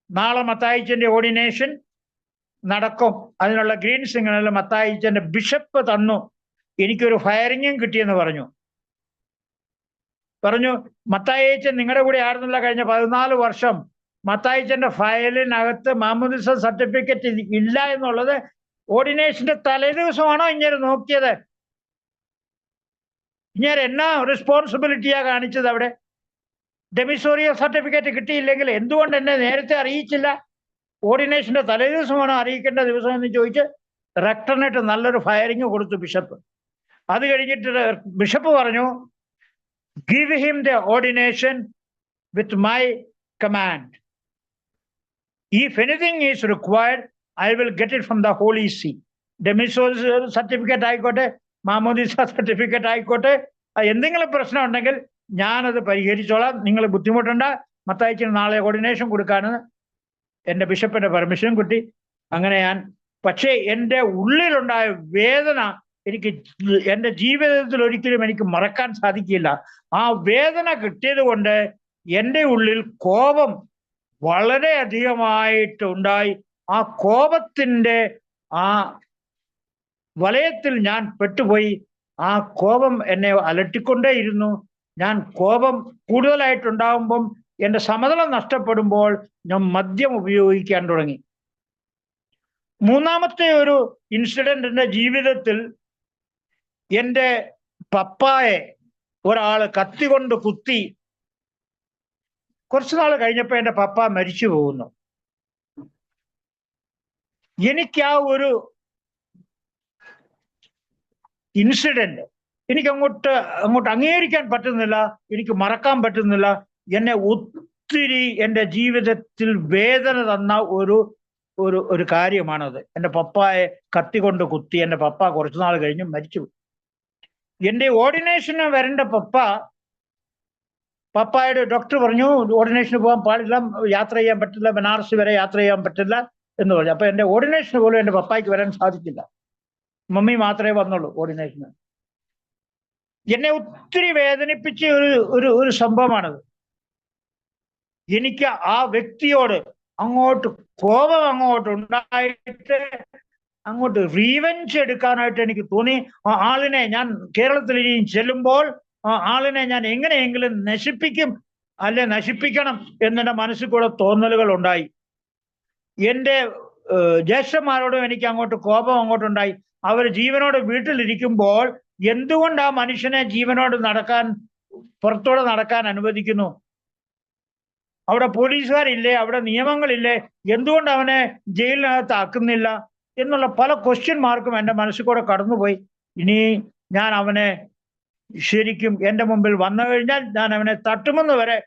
നാളെ മത്തായിച്ചന്റെ ഓർഡിനേഷൻ നടക്കും, അതിനുള്ള ഗ്രീൻ സിഗ്നൽ മത്തായിച്ചന്റെ ബിഷപ്പ് തന്നു, എനിക്കൊരു ഫയറിങ്ങും കിട്ടിയെന്ന് പറഞ്ഞു. മത്തായിച്ചൻ നിങ്ങളുടെ കൂടെ ആയിരുന്നില്ല കഴിഞ്ഞ 14 വർഷം. മത്തായിച്ചന്റെ ഫയലിനകത്ത് മാമോദിസ സർട്ടിഫിക്കറ്റ് ഇല്ല എന്നുള്ളത് ഓർഡിനേഷന്റെ തലേദിവസമാണോ ഇങ്ങനെ നോക്കിയത്? ഇങ്ങനെ എന്നാ റെസ്പോൺസിബിലിറ്റിയാ കാണിച്ചത് അവിടെ? ഡെമിസോറിയൽ സർട്ടിഫിക്കറ്റ് കിട്ടിയില്ലെങ്കിൽ എന്തുകൊണ്ട് എന്നെ നേരത്തെ അറിയിച്ചില്ല? ഓർഡിനേഷന്റെ തലേദിവസമാണോ അറിയിക്കേണ്ട ദിവസം എന്ന് ചോദിച്ച് റെക്ടറിനായിട്ട് നല്ലൊരു ഫയറിങ് കൊടുത്തു ബിഷപ്പ്. അത് കഴിഞ്ഞിട്ട് ബിഷപ്പ് പറഞ്ഞു, give him the ordination with my command. If anything is required, I will get it from the Holy See. Dimissorial certificate ആയിക്കോട്ടെ, മാമോദിസ സർട്ടിഫിക്കറ്റ് ആയിക്കോട്ടെ, എന്തെങ്കിലും പ്രശ്നം ഉണ്ടെങ്കിൽ ഞാനത് പരിഹരിച്ചോളാം, നിങ്ങൾ ബുദ്ധിമുട്ടുണ്ട്. മത്തായിച്ചന് നാളെ ഓർഡിനേഷൻ കൊടുക്കാനെന്ന് എൻ്റെ ബിഷപ്പിന്റെ പെർമിഷൻ കിട്ടി. അങ്ങനെ പക്ഷേ എൻ്റെ ഉള്ളിലുണ്ടായ വേദന എനിക്ക് എൻ്റെ ജീവിതത്തിൽ ഒരിക്കലും എനിക്ക് മറക്കാൻ സാധിക്കില്ല. ആ വേദന കിട്ടിയത് കൊണ്ട് എൻ്റെ ഉള്ളിൽ കോപം വളരെ അധികമായിട്ടുണ്ടായി. ആ കോപത്തിൻ്റെ ആ വലയത്തിൽ ഞാൻ പെട്ടുപോയി. ആ കോപം എന്നെ അലട്ടിക്കൊണ്ടേയിരുന്നു. ഞാൻ കോപം കൂടുതലായിട്ടുണ്ടാകുമ്പം എൻ്റെ സമനില നഷ്ടപ്പെടുമ്പോൾ ഞാൻ മദ്യം ഉപയോഗിക്കാൻ തുടങ്ങി. മൂന്നാമത്തെ ഒരു ഇൻസിഡന്റ് എൻ്റെ ജീവിതത്തിൽ, എൻ്റെ പപ്പായെ ഒരാള് കത്തി കൊണ്ട് കുത്തി. കുറച്ചു നാൾ കഴിഞ്ഞപ്പോൾ എൻ്റെ പപ്പ മരിച്ചു പോകുന്നു. എനിക്ക് ആ ഒരു ഇൻസിഡന്റ് എനിക്ക് അങ്ങോട്ട് അംഗീകരിക്കാൻ പറ്റുന്നില്ല, എനിക്ക് മറക്കാൻ പറ്റുന്നില്ല. എന്നെ ഒത്തിരി എൻ്റെ ജീവിതത്തിൽ വേദന തന്ന ഒരു കാര്യമാണത്. എൻ്റെ പപ്പായെ കത്തി കൊണ്ട് കുത്തി. എൻ്റെ പപ്പ കുറച്ചു നാൾ കഴിഞ്ഞ് മരിച്ചു. എൻ്റെ ഓർഡിനേഷന് വരേണ്ട പപ്പായുടെ ഡോക്ടർ പറഞ്ഞു ഓർഡിനേഷന് പോകാൻ പാടില്ല, യാത്ര ചെയ്യാൻ പറ്റില്ല, ബനാറസ് വരെ യാത്ര ചെയ്യാൻ പറ്റില്ല എന്ന് പറഞ്ഞു. അപ്പൊ എൻ്റെ ഓർഡിനേഷന് പോലും എൻ്റെ പപ്പായ്ക്ക് വരാൻ സാധിച്ചില്ല. മമ്മി മാത്രമേ വന്നുള്ളൂ ഓർഡിനേഷന്. എന്നെ ഒത്തിരി വേദനിപ്പിച്ച ഒരു സംഭവമാണത്. എനിക്ക് ആ വ്യക്തിയോട് കോപം അങ്ങോട്ട് ഉണ്ടായിട്ട് അങ്ങോട്ട് റീവെഞ്ച് എടുക്കാനായിട്ട് എനിക്ക് തോന്നി. ആ ആളിനെ ഞാൻ കേരളത്തിൽ ഇനി ചെല്ലുമ്പോൾ ആ ആളിനെ ഞാൻ എങ്ങനെയെങ്കിലും നശിപ്പിക്കണം എന്നെ മനസ്സിൽ കൂടെ തോന്നലുകൾ ഉണ്ടായി. എൻ്റെ ജ്യേഷ്ഠന്മാരോടും എനിക്ക് കോപം അങ്ങോട്ടുണ്ടായി. അവർ ജീവനോട് വീട്ടിലിരിക്കുമ്പോൾ എന്തുകൊണ്ട് ആ മനുഷ്യനെ ജീവനോട് പുറത്തോടെ നടക്കാൻ അനുവദിക്കുന്നു? അവിടെ പോലീസുകാരില്ലേ, അവിടെ നിയമങ്ങളില്ലേ, എന്തുകൊണ്ട് അവനെ ജയിലിനകത്ത് ആക്കുന്നില്ല എന്നുള്ള പല ക്വസ്റ്റ്യൻ മാർക്കും എൻ്റെ മനസ്സിൽ കൂടെ കടന്നുപോയി. ഇനി ഞാൻ അവനെ ശരിക്കും എൻ്റെ മുമ്പിൽ വന്നു കഴിഞ്ഞാൽ ഞാൻ അവനെ തട്ടുമെന്ന് വരെ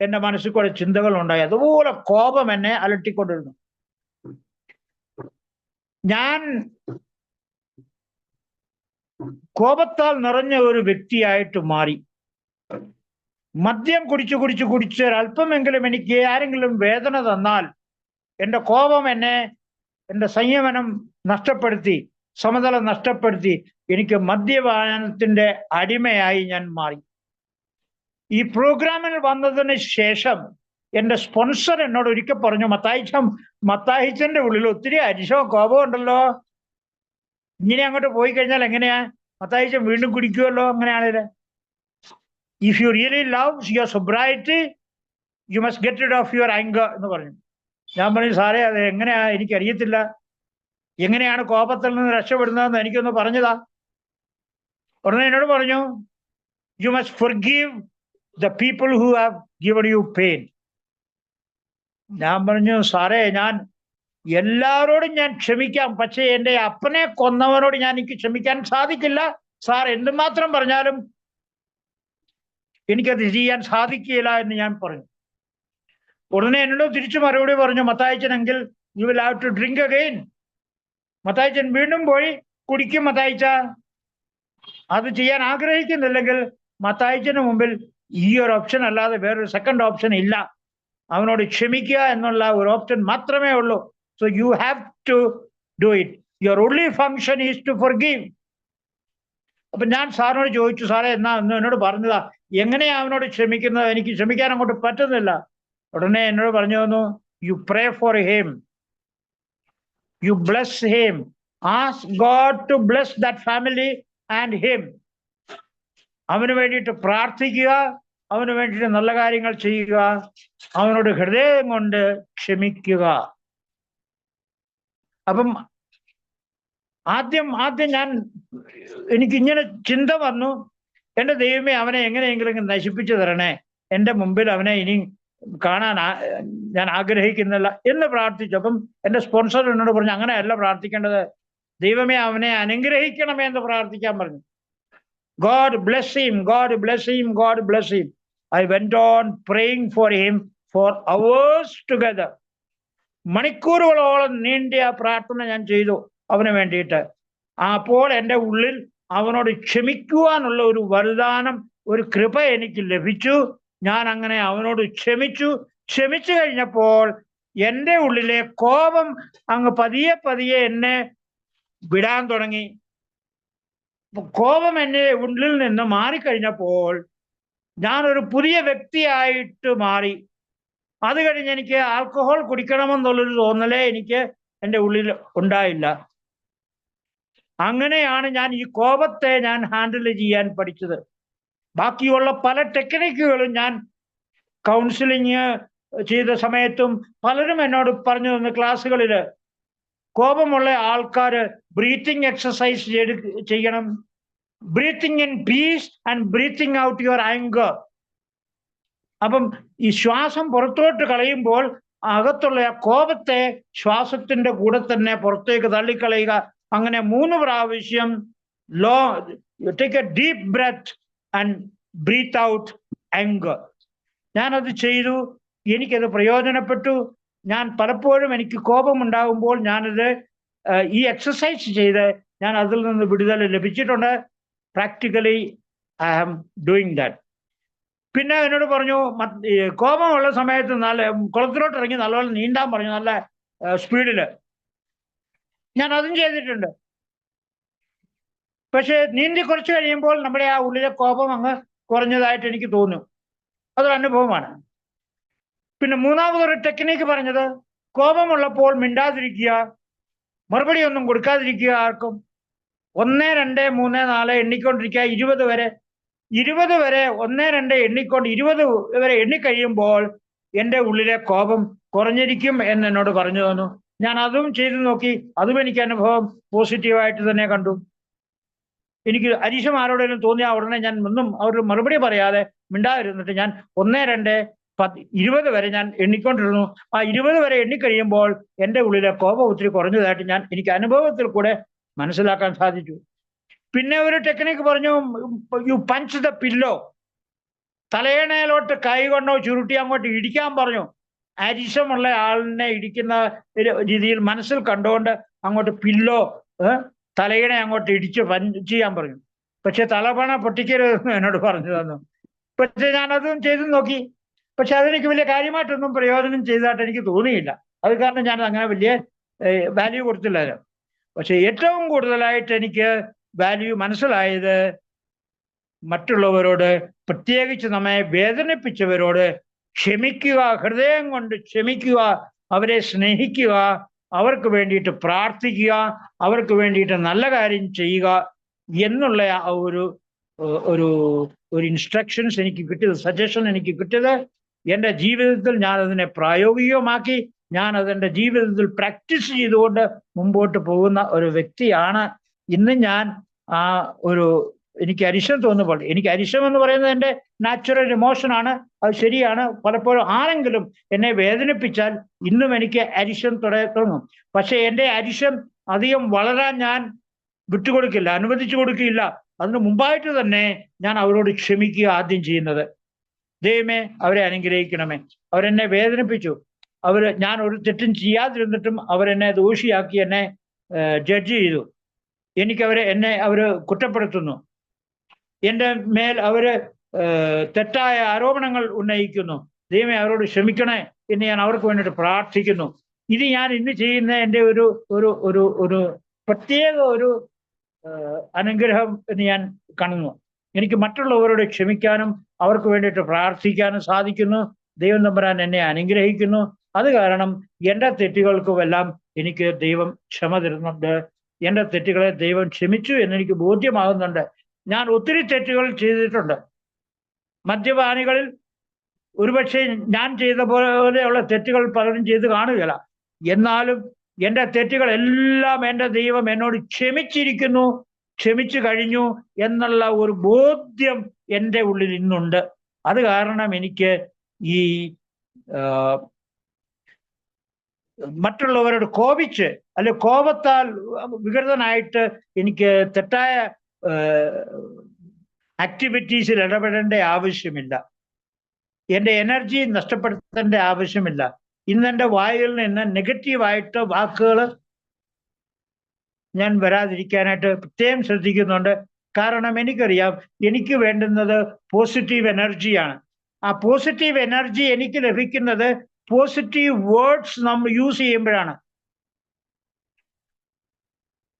എൻ്റെ മനസ്സിൽ കൂടെ ചിന്തകൾ ഉണ്ടായി. അതുപോലെ കോപം എന്നെ അലട്ടിക്കൊണ്ടിരുന്നു. ഞാൻ കോപത്താൽ നിറഞ്ഞ ഒരു വ്യക്തിയായിട്ട് മാറി. മദ്യം കുടിച്ച് ഒരല്പമെങ്കിലും എനിക്ക് ആരെങ്കിലും വേദന തന്നാൽ എൻ്റെ കോപം എൻ്റെ സംയമനം നഷ്ടപ്പെടുത്തി, സമനില നഷ്ടപ്പെടുത്തി എനിക്ക് മദ്യപാനത്തിന്റെ അടിമയായി ഞാൻ മാറി. ഈ പ്രോഗ്രാമിൽ വന്നതിന് ശേഷം എൻ്റെ സ്പോൺസർ എന്നോട് ഒരിക്കൽ പറഞ്ഞു, മത്തായിച്ചന്റെ ഉള്ളിൽ ഒത്തിരി അരിശവും കോപവും ഉണ്ടല്ലോ, ഇങ്ങനെ അങ്ങോട്ട് പോയി കഴിഞ്ഞാൽ എങ്ങനെയാ? മത്തായിച്ചൻ വീണ്ടും കുടിക്കുമല്ലോ അങ്ങനെയാണല്ലേ. If you really love your sobriety you must get rid of your anchor എന്ന് പറഞ്ഞു. ഞാൻ പറഞ്ഞു, സാറേ അത് എങ്ങനെയാ, എനിക്കറിയത്തില്ല, എങ്ങനെയാണ് കോപത്തിൽ നിന്ന് രക്ഷപ്പെടുന്നതെന്ന് എനിക്കൊന്ന് പറഞ്ഞതാ. ഉടനെ എന്നോട് പറഞ്ഞു, you must forgive the people who have given U pain. ഞാൻ പറഞ്ഞു, സാറേ ഞാൻ എല്ലാവരോടും ഞാൻ ക്ഷമിക്കാം, പക്ഷേ എൻ്റെ അപ്പനെ കൊന്നവനോട് എനിക്ക് ക്ഷമിക്കാൻ സാധിക്കില്ല. സാർ എന്തുമാത്രം പറഞ്ഞാലും എനിക്കത് ചെയ്യാൻ സാധിക്കില്ല എന്ന് ഞാൻ പറഞ്ഞു. ഉടനെ എന്നോട് തിരിച്ചു മറുപടി പറഞ്ഞു, മത്തായിച്ചനെങ്കിൽ you will have to drink again. Mathaichan വീണ്ടും പോയി കുടിക്കും. മത്തായിച്ച അത് ചെയ്യാൻ ആഗ്രഹിക്കുന്നില്ലെങ്കിൽ മത്തായിച്ചന് മുമ്പിൽ ഈ ഒരു ഓപ്ഷൻ അല്ലാതെ വേറൊരു സെക്കൻഡ് ഓപ്ഷൻ ഇല്ല. അവനോട് ക്ഷമിക്കുക എന്നുള്ള ഒരു ഓപ്ഷൻ മാത്രമേ ഉള്ളൂ. So you have to do it. Your only function is to forgive. അപ്പൊ ഞാൻ സാറിനോട് ചോദിച്ചു, സാറേ എന്നോട് പറഞ്ഞതാ, എങ്ങനെയാ അവനോട് ക്ഷമിക്കുന്നത്? എനിക്ക് ക്ഷമിക്കാൻ അങ്ങോട്ട് പറ്റുന്നില്ല. ഉടനെ എന്നോട് പറഞ്ഞു തന്നു, you pray for him, you bless him, ask God to bless that family and him. അവന് വേണ്ടിയിട്ട് പ്രാർത്ഥിക്കുക, അവന് വേണ്ടിയിട്ട് നല്ല കാര്യങ്ങൾ ചെയ്യുക, അവനോട് ഹൃദയം കൊണ്ട് ക്ഷമിക്കുക. അപ്പം ആദ്യം എനിക്കിങ്ങനെ ചിന്ത വന്നു, എൻ്റെ ദൈവമേ അവനെ എങ്ങനെയെങ്കിലും നശിപ്പിച്ചു തരണേ, എൻ്റെ മുമ്പിൽ അവനെ ഇനി കാണാൻ ഞാൻ ആഗ്രഹിക്കുന്നില്ല എന്ന് പ്രാർത്ഥിച്ചു. അപ്പം എൻ്റെ സ്പോൺസർ എന്നോട് പറഞ്ഞു, അങ്ങനെയല്ല പ്രാർത്ഥിക്കേണ്ടത്, ദൈവമേ അവനെ അനുഗ്രഹിക്കണമേ എന്ന് പ്രാർത്ഥിക്കാൻ പറഞ്ഞു. God bless him, God bless him, God bless him. I went on praying for him for hours together. മണിക്കൂറുകളോളം നീണ്ടിയ പ്രാർത്ഥന ഞാൻ ചെയ്തു അവന് വേണ്ടിയിട്ട്. അപ്പോൾ എൻ്റെ ഉള്ളിൽ അവനോട് ക്ഷമിക്കുവാനുള്ള ഒരു വരദാനം, ഒരു കൃപ എനിക്ക് ലഭിച്ചു. ഞാൻ അങ്ങനെ അവനോട് ക്ഷമിച്ചു കഴിഞ്ഞപ്പോൾ എൻ്റെ ഉള്ളിലെ കോപം അങ്ങ് പതിയെ എന്നെ വിടാൻ തുടങ്ങി. കോപം എൻ്റെ ഉള്ളിൽ നിന്ന് മാറിക്കഴിഞ്ഞപ്പോൾ ഞാനൊരു പുതിയ വ്യക്തിയായിട്ട് മാറി. അത് കഴിഞ്ഞ് എനിക്ക് ആൽക്കഹോൾ കുടിക്കണമെന്നുള്ളൊരു തോന്നലേ എനിക്ക് എൻ്റെ ഉള്ളിൽ ഉണ്ടായില്ല. അങ്ങനെയാണ് ഞാൻ ഈ കോപത്തെ ഹാൻഡിൽ ചെയ്യാൻ പഠിച്ചത്. ബാക്കിയുള്ള പല ടെക്നിക്കുകളും ഞാൻ കൗൺസിലിങ് ചെയ്ത സമയത്തും പലരും എന്നോട് പറഞ്ഞു തന്ന ക്ലാസ്സുകളിൽ കോപമുള്ള ആൾക്കാര് ബ്രീത്തിങ് എക്സസൈസ് ചെയ്യണം. Breathing in peace and breathing out your anchor. അപ്പം ഈ ശ്വാസം പുറത്തോട്ട് കളയുമ്പോൾ അകത്തുള്ള ആ കോപത്തെ ശ്വാസത്തിന്റെ കൂടെ തന്നെ പുറത്തേക്ക് തള്ളിക്കളയുക. അങ്ങനെ 3 പ്രാവശ്യം take a deep breath and breathe out anchor. ഞാനത് ചെയ്തു. എനിക്കത് പ്രയോജനപ്പെട്ടു. ഞാൻ പലപ്പോഴും എനിക്ക് കോപമുണ്ടാകുമ്പോൾ ഞാനത് ഈ എക്സസൈസ് ചെയ്ത് ഞാൻ അതിൽ നിന്ന് വിടുതൽ ലഭിച്ചിട്ടുണ്ട്. Practically I am doing that. പിന്നെ എന്നോട് പറഞ്ഞു കോപമുള്ള സമയത്ത് നല്ല കുളത്തിലോട്ട് ഇറങ്ങി നല്ലപോലെ നീന്താൻ പറഞ്ഞു, നല്ല സ്പീഡില്. ഞാൻ അതും ചെയ്തിട്ടുണ്ട്. പക്ഷെ നീന്തി കുറച്ച് കഴിയുമ്പോൾ നമ്മുടെ ആ ഉള്ളിലെ കോപം അങ്ങ് കുറഞ്ഞതായിട്ട് എനിക്ക് തോന്നും. അതൊരു അനുഭവമാണ്. പിന്നെ മൂന്നാമതൊരു ടെക്നിക്ക് പറഞ്ഞത്, കോപമുള്ളപ്പോൾ മിണ്ടാതിരിക്കുക, മറുപടി ഒന്നും കൊടുക്കാതിരിക്കുക ആർക്കും. 1, 2, 3, 4 എണ്ണിക്കൊണ്ടിരിക്കുക. 20 വരെ 1, 2 എണ്ണിക്കൊണ്ട് 20 വരെ എണ്ണിക്കഴിയുമ്പോൾ എൻ്റെ ഉള്ളിലെ കോപം കുറഞ്ഞിരിക്കും എന്ന് എന്നോട് പറഞ്ഞു തന്നു. ഞാൻ അതും ചെയ്തു നോക്കി. അതും എനിക്ക് അനുഭവം പോസിറ്റീവായിട്ട് തന്നെ കണ്ടു. എനിക്ക് അരിശം ആരോടെങ്കിലും തോന്നിയ ഉടനെ ഞാൻ ഒന്നും അവരുടെ മറുപടി പറയാതെ മിണ്ടാതിരുന്നിട്ട് ഞാൻ 1, 2, 10, 20 വരെ ഞാൻ എണ്ണിക്കൊണ്ടിരുന്നു. ആ 20 വരെ എണ്ണിക്കഴിയുമ്പോൾ എൻ്റെ ഉള്ളിലെ കോപം ഒത്തിരി കുറഞ്ഞതായിട്ട് എനിക്ക് അനുഭവത്തിൽ കൂടെ മനസ്സിലാക്കാൻ സാധിച്ചു. പിന്നെ ഒരു ടെക്നിക്ക് പറഞ്ഞു, യു പഞ്ച് ദ പില്ലോ. തലയണയിലോട്ട് കൈ കൊണ്ടോ ചുരുട്ടി അങ്ങോട്ട് ഇടിക്കാൻ പറഞ്ഞു. അരിശമുള്ള ആളിനെ ഇടിക്കുന്ന രീതിയിൽ മനസ്സിൽ കണ്ടുകൊണ്ട് അങ്ങോട്ട് പില്ലോ, തലയണ അങ്ങോട്ട് ഇടിച്ച് പഞ്ച് ചെയ്യാൻ പറഞ്ഞു. പക്ഷെ തലപണ പൊട്ടിക്കരുതെന്ന് എന്നോട് പറഞ്ഞു തന്നു. പക്ഷെ ഞാനതും ചെയ്തു നോക്കി. പക്ഷെ അതെനിക്ക് വലിയ കാര്യമായിട്ടൊന്നും പ്രയോജനം ചെയ്തതായിട്ട് എനിക്ക് തോന്നിയില്ല. അത് കാരണം ഞാൻ അങ്ങനെ വലിയ വാല്യൂ കൊടുത്തില്ല. പക്ഷെ ഏറ്റവും കൂടുതലായിട്ട് എനിക്ക് വാല്യൂ മനസ്സിലായത് മറ്റുള്ളവരോട്, പ്രത്യേകിച്ച് നമ്മെ വേദനിപ്പിച്ചവരോട് ക്ഷമിക്കുക, ഹൃദയം കൊണ്ട് ക്ഷമിക്കുക, അവരെ സ്നേഹിക്കുക, അവർക്ക് വേണ്ടിയിട്ട് പ്രാർത്ഥിക്കുക, അവർക്ക് വേണ്ടിയിട്ട് നല്ല കാര്യം ചെയ്യുക എന്നുള്ള ഒരു ഒരു ഒരു ഇൻസ്ട്രക്ഷൻസ് എനിക്ക് കിട്ടിയത്, സജഷൻ എനിക്ക് കിട്ടിയത് എൻ്റെ ജീവിതത്തിൽ ഞാൻ അതിനെ പ്രായോഗികമാക്കി. ഞാൻ അതെൻ്റെ ജീവിതത്തിൽ പ്രാക്ടീസ് ചെയ്തുകൊണ്ട് മുമ്പോട്ട് പോകുന്ന ഒരു വ്യക്തിയാണ്. ഇന്ന് ഞാൻ ആ ഒരു എനിക്ക് അരിശം തോന്നുമ്പോൾ, എനിക്ക് അരിശം എന്ന് പറയുന്നത് എൻ്റെ നാച്ചുറൽ ഇമോഷനാണ്. അത് ശരിയാണ്. പലപ്പോഴും ആരെങ്കിലും എന്നെ വേദനിപ്പിച്ചാൽ ഇന്നും എനിക്ക് അരിശം തുടങ്ങും. പക്ഷെ എൻ്റെ അരിശം അധികം വളരാൻ ഞാൻ വിട്ടുകൊടുക്കില്ല, അനുവദിച്ചു കൊടുക്കില്ല. അതിന് മുമ്പായിട്ട് തന്നെ ഞാൻ അവരോട് ക്ഷമിക്കുക ആദ്യം ചെയ്യുന്നത്. ദൈവമേ, അവരെ അനുഗ്രഹിക്കണമേ. അവരെന്നെ വേദനിപ്പിച്ചു, ഞാൻ ഒരു തെറ്റും ചെയ്യാതിരുന്നിട്ടും അവരെന്നെ ദോഷിയാക്കി എന്നെ ജഡ്ജ് ചെയ്തു. എന്നെ അവര് കുറ്റപ്പെടുത്തുന്നു. എൻ്റെ മേൽ അവര് തെറ്റായ ആരോപണങ്ങൾ ഉന്നയിക്കുന്നു. ദൈവമേ, അവരോട് ക്ഷമിക്കണേ എന്ന് ഞാൻ അവർക്ക് വേണ്ടിയിട്ട് പ്രാർത്ഥിക്കുന്നു. ഇത് ഞാൻ ഇന്ന് ചെയ്യുന്ന എൻ്റെ ഒരു ഒരു ഒരു ഒരു പ്രത്യേക ഒരു അനുഗ്രഹം എന്ന് ഞാൻ കാണുന്നു. എനിക്ക് മറ്റുള്ളവരോട് ക്ഷമിക്കാനും അവർക്ക് വേണ്ടിയിട്ട് പ്രാർത്ഥിക്കാനും സാധിക്കുന്നു. ദൈവം തമ്പുരാൻ എന്നെ അനുഗ്രഹിക്കുന്നു. അത് കാരണം എൻ്റെ തെറ്റുകൾക്കുമെല്ലാം എനിക്ക് ദൈവം ക്ഷമ തരുന്നുണ്ട്. എൻ്റെ തെറ്റുകളെ ദൈവം ക്ഷമിച്ചു എന്നെനിക്ക് ബോധ്യമാകുന്നുണ്ട്. ഞാൻ ഒത്തിരി തെറ്റുകൾ ചെയ്തിട്ടുണ്ട്. മദ്യപാനികളിൽ ഒരുപക്ഷെ ഞാൻ ചെയ്ത പോലെയുള്ള തെറ്റുകൾ പലരും ചെയ്ത് കാണുകയില്ല. എന്നാലും എൻ്റെ തെറ്റുകളെല്ലാം എൻ്റെ ദൈവം എന്നോട് ക്ഷമിച്ചിരിക്കുന്നു, ക്ഷമിച്ചു കഴിഞ്ഞു എന്നുള്ള ഒരു ബോധ്യം എൻ്റെ ഉള്ളിൽ ഇന്നുണ്ട്. അത് കാരണം എനിക്ക് ഈ മറ്റുള്ളവരോട് കോപിച്ച് അല്ലെ കോപത്താൽ വികൃതനായിട്ട് എനിക്ക് തെറ്റായ ആക്ടിവിറ്റീസിൽ ഇടപെടേണ്ട ആവശ്യമില്ല. എൻ്റെ എനർജി നഷ്ടപ്പെടുത്തേണ്ട ആവശ്യമില്ല. ഇന്നെൻ്റെ വായിൽ നിന്ന് നെഗറ്റീവായിട്ട് വാക്കുകൾ ഞാൻ വരാതിരിക്കാനായിട്ട് പ്രത്യേകം ശ്രദ്ധിക്കുന്നുണ്ട്. കാരണം എനിക്കറിയാം എനിക്ക് വേണ്ടുന്നത് പോസിറ്റീവ് എനർജിയാണ്. ആ പോസിറ്റീവ് എനർജി എനിക്ക് ലഭിക്കുന്നത് പോസിറ്റീവ് വേർഡ്സ് നമ്മൾ യൂസ് ചെയ്യുമ്പോഴാണ്.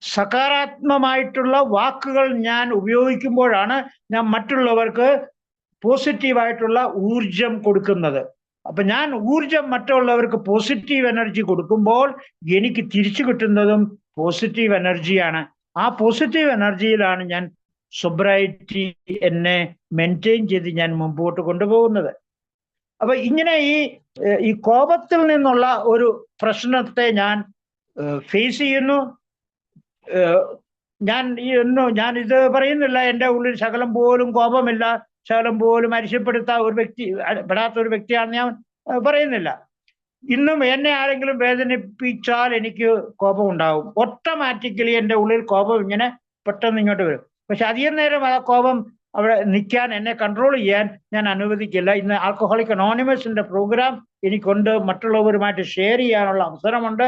സകാരാത്മകമായിട്ടുള്ള വാക്കുകൾ ഞാൻ ഉപയോഗിക്കുമ്പോഴാണ് ഞാൻ മറ്റുള്ളവർക്ക് പോസിറ്റീവായിട്ടുള്ള ഊർജം കൊടുക്കുന്നത്. അപ്പൊ ഞാൻ ഊർജം മറ്റുള്ളവർക്ക് പോസിറ്റീവ് എനർജി കൊടുക്കുമ്പോൾ എനിക്ക് തിരിച്ചു കിട്ടുന്നതും പോസിറ്റീവ് എനർജിയാണ്. ആ പോസിറ്റീവ് എനർജിയിലാണ് ഞാൻ സൊബ്രൈറ്റി എന്നെ മെയിൻറ്റെയിൻ ചെയ്ത് ഞാൻ മുമ്പോട്ട് കൊണ്ടുപോകുന്നത്. അപ്പൊ ഇങ്ങനെ ഈ കോപത്തിൽ നിന്നുള്ള ഒരു പ്രശ്നത്തെ ഞാൻ ഫേസ് ചെയ്യുന്നു. ഞാൻ ഇത് പറയുന്നില്ല എൻ്റെ ഉള്ളിൽ ശകലം പോലും കോപമില്ല, ശകലം പോലും പെടാത്ത ഒരു വ്യക്തിയാണെന്ന് ഞാൻ പറയുന്നില്ല. ഇന്നും എന്നെ ആരെങ്കിലും വേദനിപ്പിച്ചാൽ എനിക്ക് കോപം ഉണ്ടാവും. ഓട്ടോമാറ്റിക്കലി എൻ്റെ ഉള്ളിൽ കോപം ഇങ്ങനെ പെട്ടെന്ന് ഇങ്ങോട്ട് വരും. പക്ഷെ അധികം നേരം ആ കോപം അവിടെ നിൽക്കാൻ, എന്നെ കൺട്രോൾ ചെയ്യാൻ ഞാൻ അനുവദിക്കില്ല. ഇന്ന് ആൽക്കഹോളിക് അനോണിമസിന്റെ പ്രോഗ്രാം എനിക്കുണ്ട്. മറ്റുള്ളവരുമായിട്ട് ഷെയർ ചെയ്യാനുള്ള അവസരമുണ്ട്.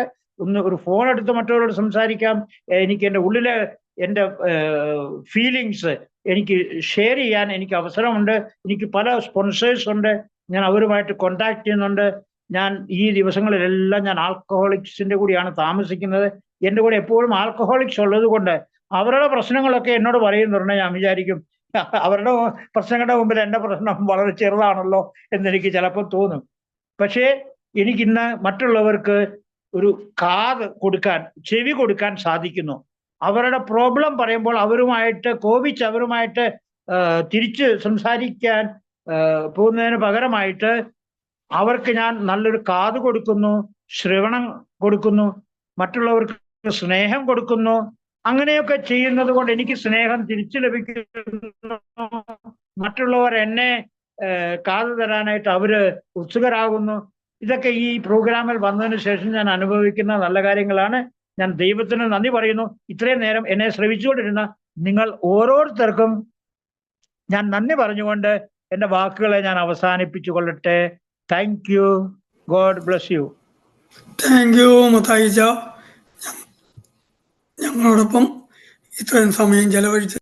ഒരു ഫോൺ എടുത്ത് മറ്റുള്ളവരോട് സംസാരിക്കാം. എനിക്ക് എൻ്റെ ഉള്ളിലെ എൻ്റെ ഫീലിങ്സ് എനിക്ക് ഷെയർ ചെയ്യാൻ എനിക്ക് അവസരമുണ്ട്. എനിക്ക് പല സ്പോൺസേഴ്സ് ഉണ്ട്, ഞാൻ അവരുമായിട്ട് കോണ്ടാക്ട് ചെയ്യുന്നുണ്ട്. ഞാൻ ഈ ദിവസങ്ങളിലെല്ലാം ഞാൻ ആൽക്കഹോളിക്സിന്റെ കൂടിയാണ് താമസിക്കുന്നത്. എൻ്റെ കൂടെ എപ്പോഴും ആൽക്കഹോളിക്സ് ഉള്ളത് കൊണ്ട് അവരുടെ പ്രശ്നങ്ങളൊക്കെ എന്നോട് പറയുന്നുണ്ട്. ഞാൻ വിചാരിക്കും അവരുടെ പ്രശ്നങ്ങളുടെ മുമ്പിൽ എൻ്റെ പ്രശ്നം വളരെ ചെറുതാണല്ലോ എന്നെനിക്ക് ചിലപ്പോൾ തോന്നും. പക്ഷേ എനിക്കിന്ന് മറ്റുള്ളവർക്ക് ഒരു കാത് കൊടുക്കാൻ, ചെവി കൊടുക്കാൻ സാധിക്കുന്നു. അവരുടെ പ്രോബ്ലം പറയുമ്പോൾ അവരുമായിട്ട് കോപിച്ച് അവരുമായിട്ട് തിരിച്ച് സംസാരിക്കാൻ പോകുന്നതിന് പകരമായിട്ട് അവർക്ക് ഞാൻ നല്ലൊരു കാത് കൊടുക്കുന്നു, ശ്രവണം കൊടുക്കുന്നു, മറ്റുള്ളവർക്ക് സ്നേഹം കൊടുക്കുന്നു. അങ്ങനെയൊക്കെ ചെയ്യുന്നത് കൊണ്ട് എനിക്ക് സ്നേഹം തിരിച്ചു ലഭിക്കുന്നു. മറ്റുള്ളവർ എന്നെ കാത് തരാനായിട്ട് അവര് ഉത്സുകരാകുന്നു. ഇതൊക്കെ ഈ പ്രോഗ്രാമിൽ വന്നതിന് ശേഷം ഞാൻ അനുഭവിക്കുന്ന നല്ല കാര്യങ്ങളാണ്. ഞാൻ ദൈവത്തിന് നന്ദി പറയുന്നു. ഇത്രയും നേരം എന്നെ ശ്രവിച്ചുകൊണ്ടിരുന്ന നിങ്ങൾ ഓരോരുത്തർക്കും ഞാൻ നന്ദി പറഞ്ഞുകൊണ്ട് എൻ്റെ വാക്കുകളെ ഞാൻ അവസാനിപ്പിച്ചു കൊള്ളട്ടെ. Thank you. God bless you. Thank you മത്തായിച്ച, ഞങ്ങളോടൊപ്പം ഇത്രയും സമയം ചെലവഴിച്ച്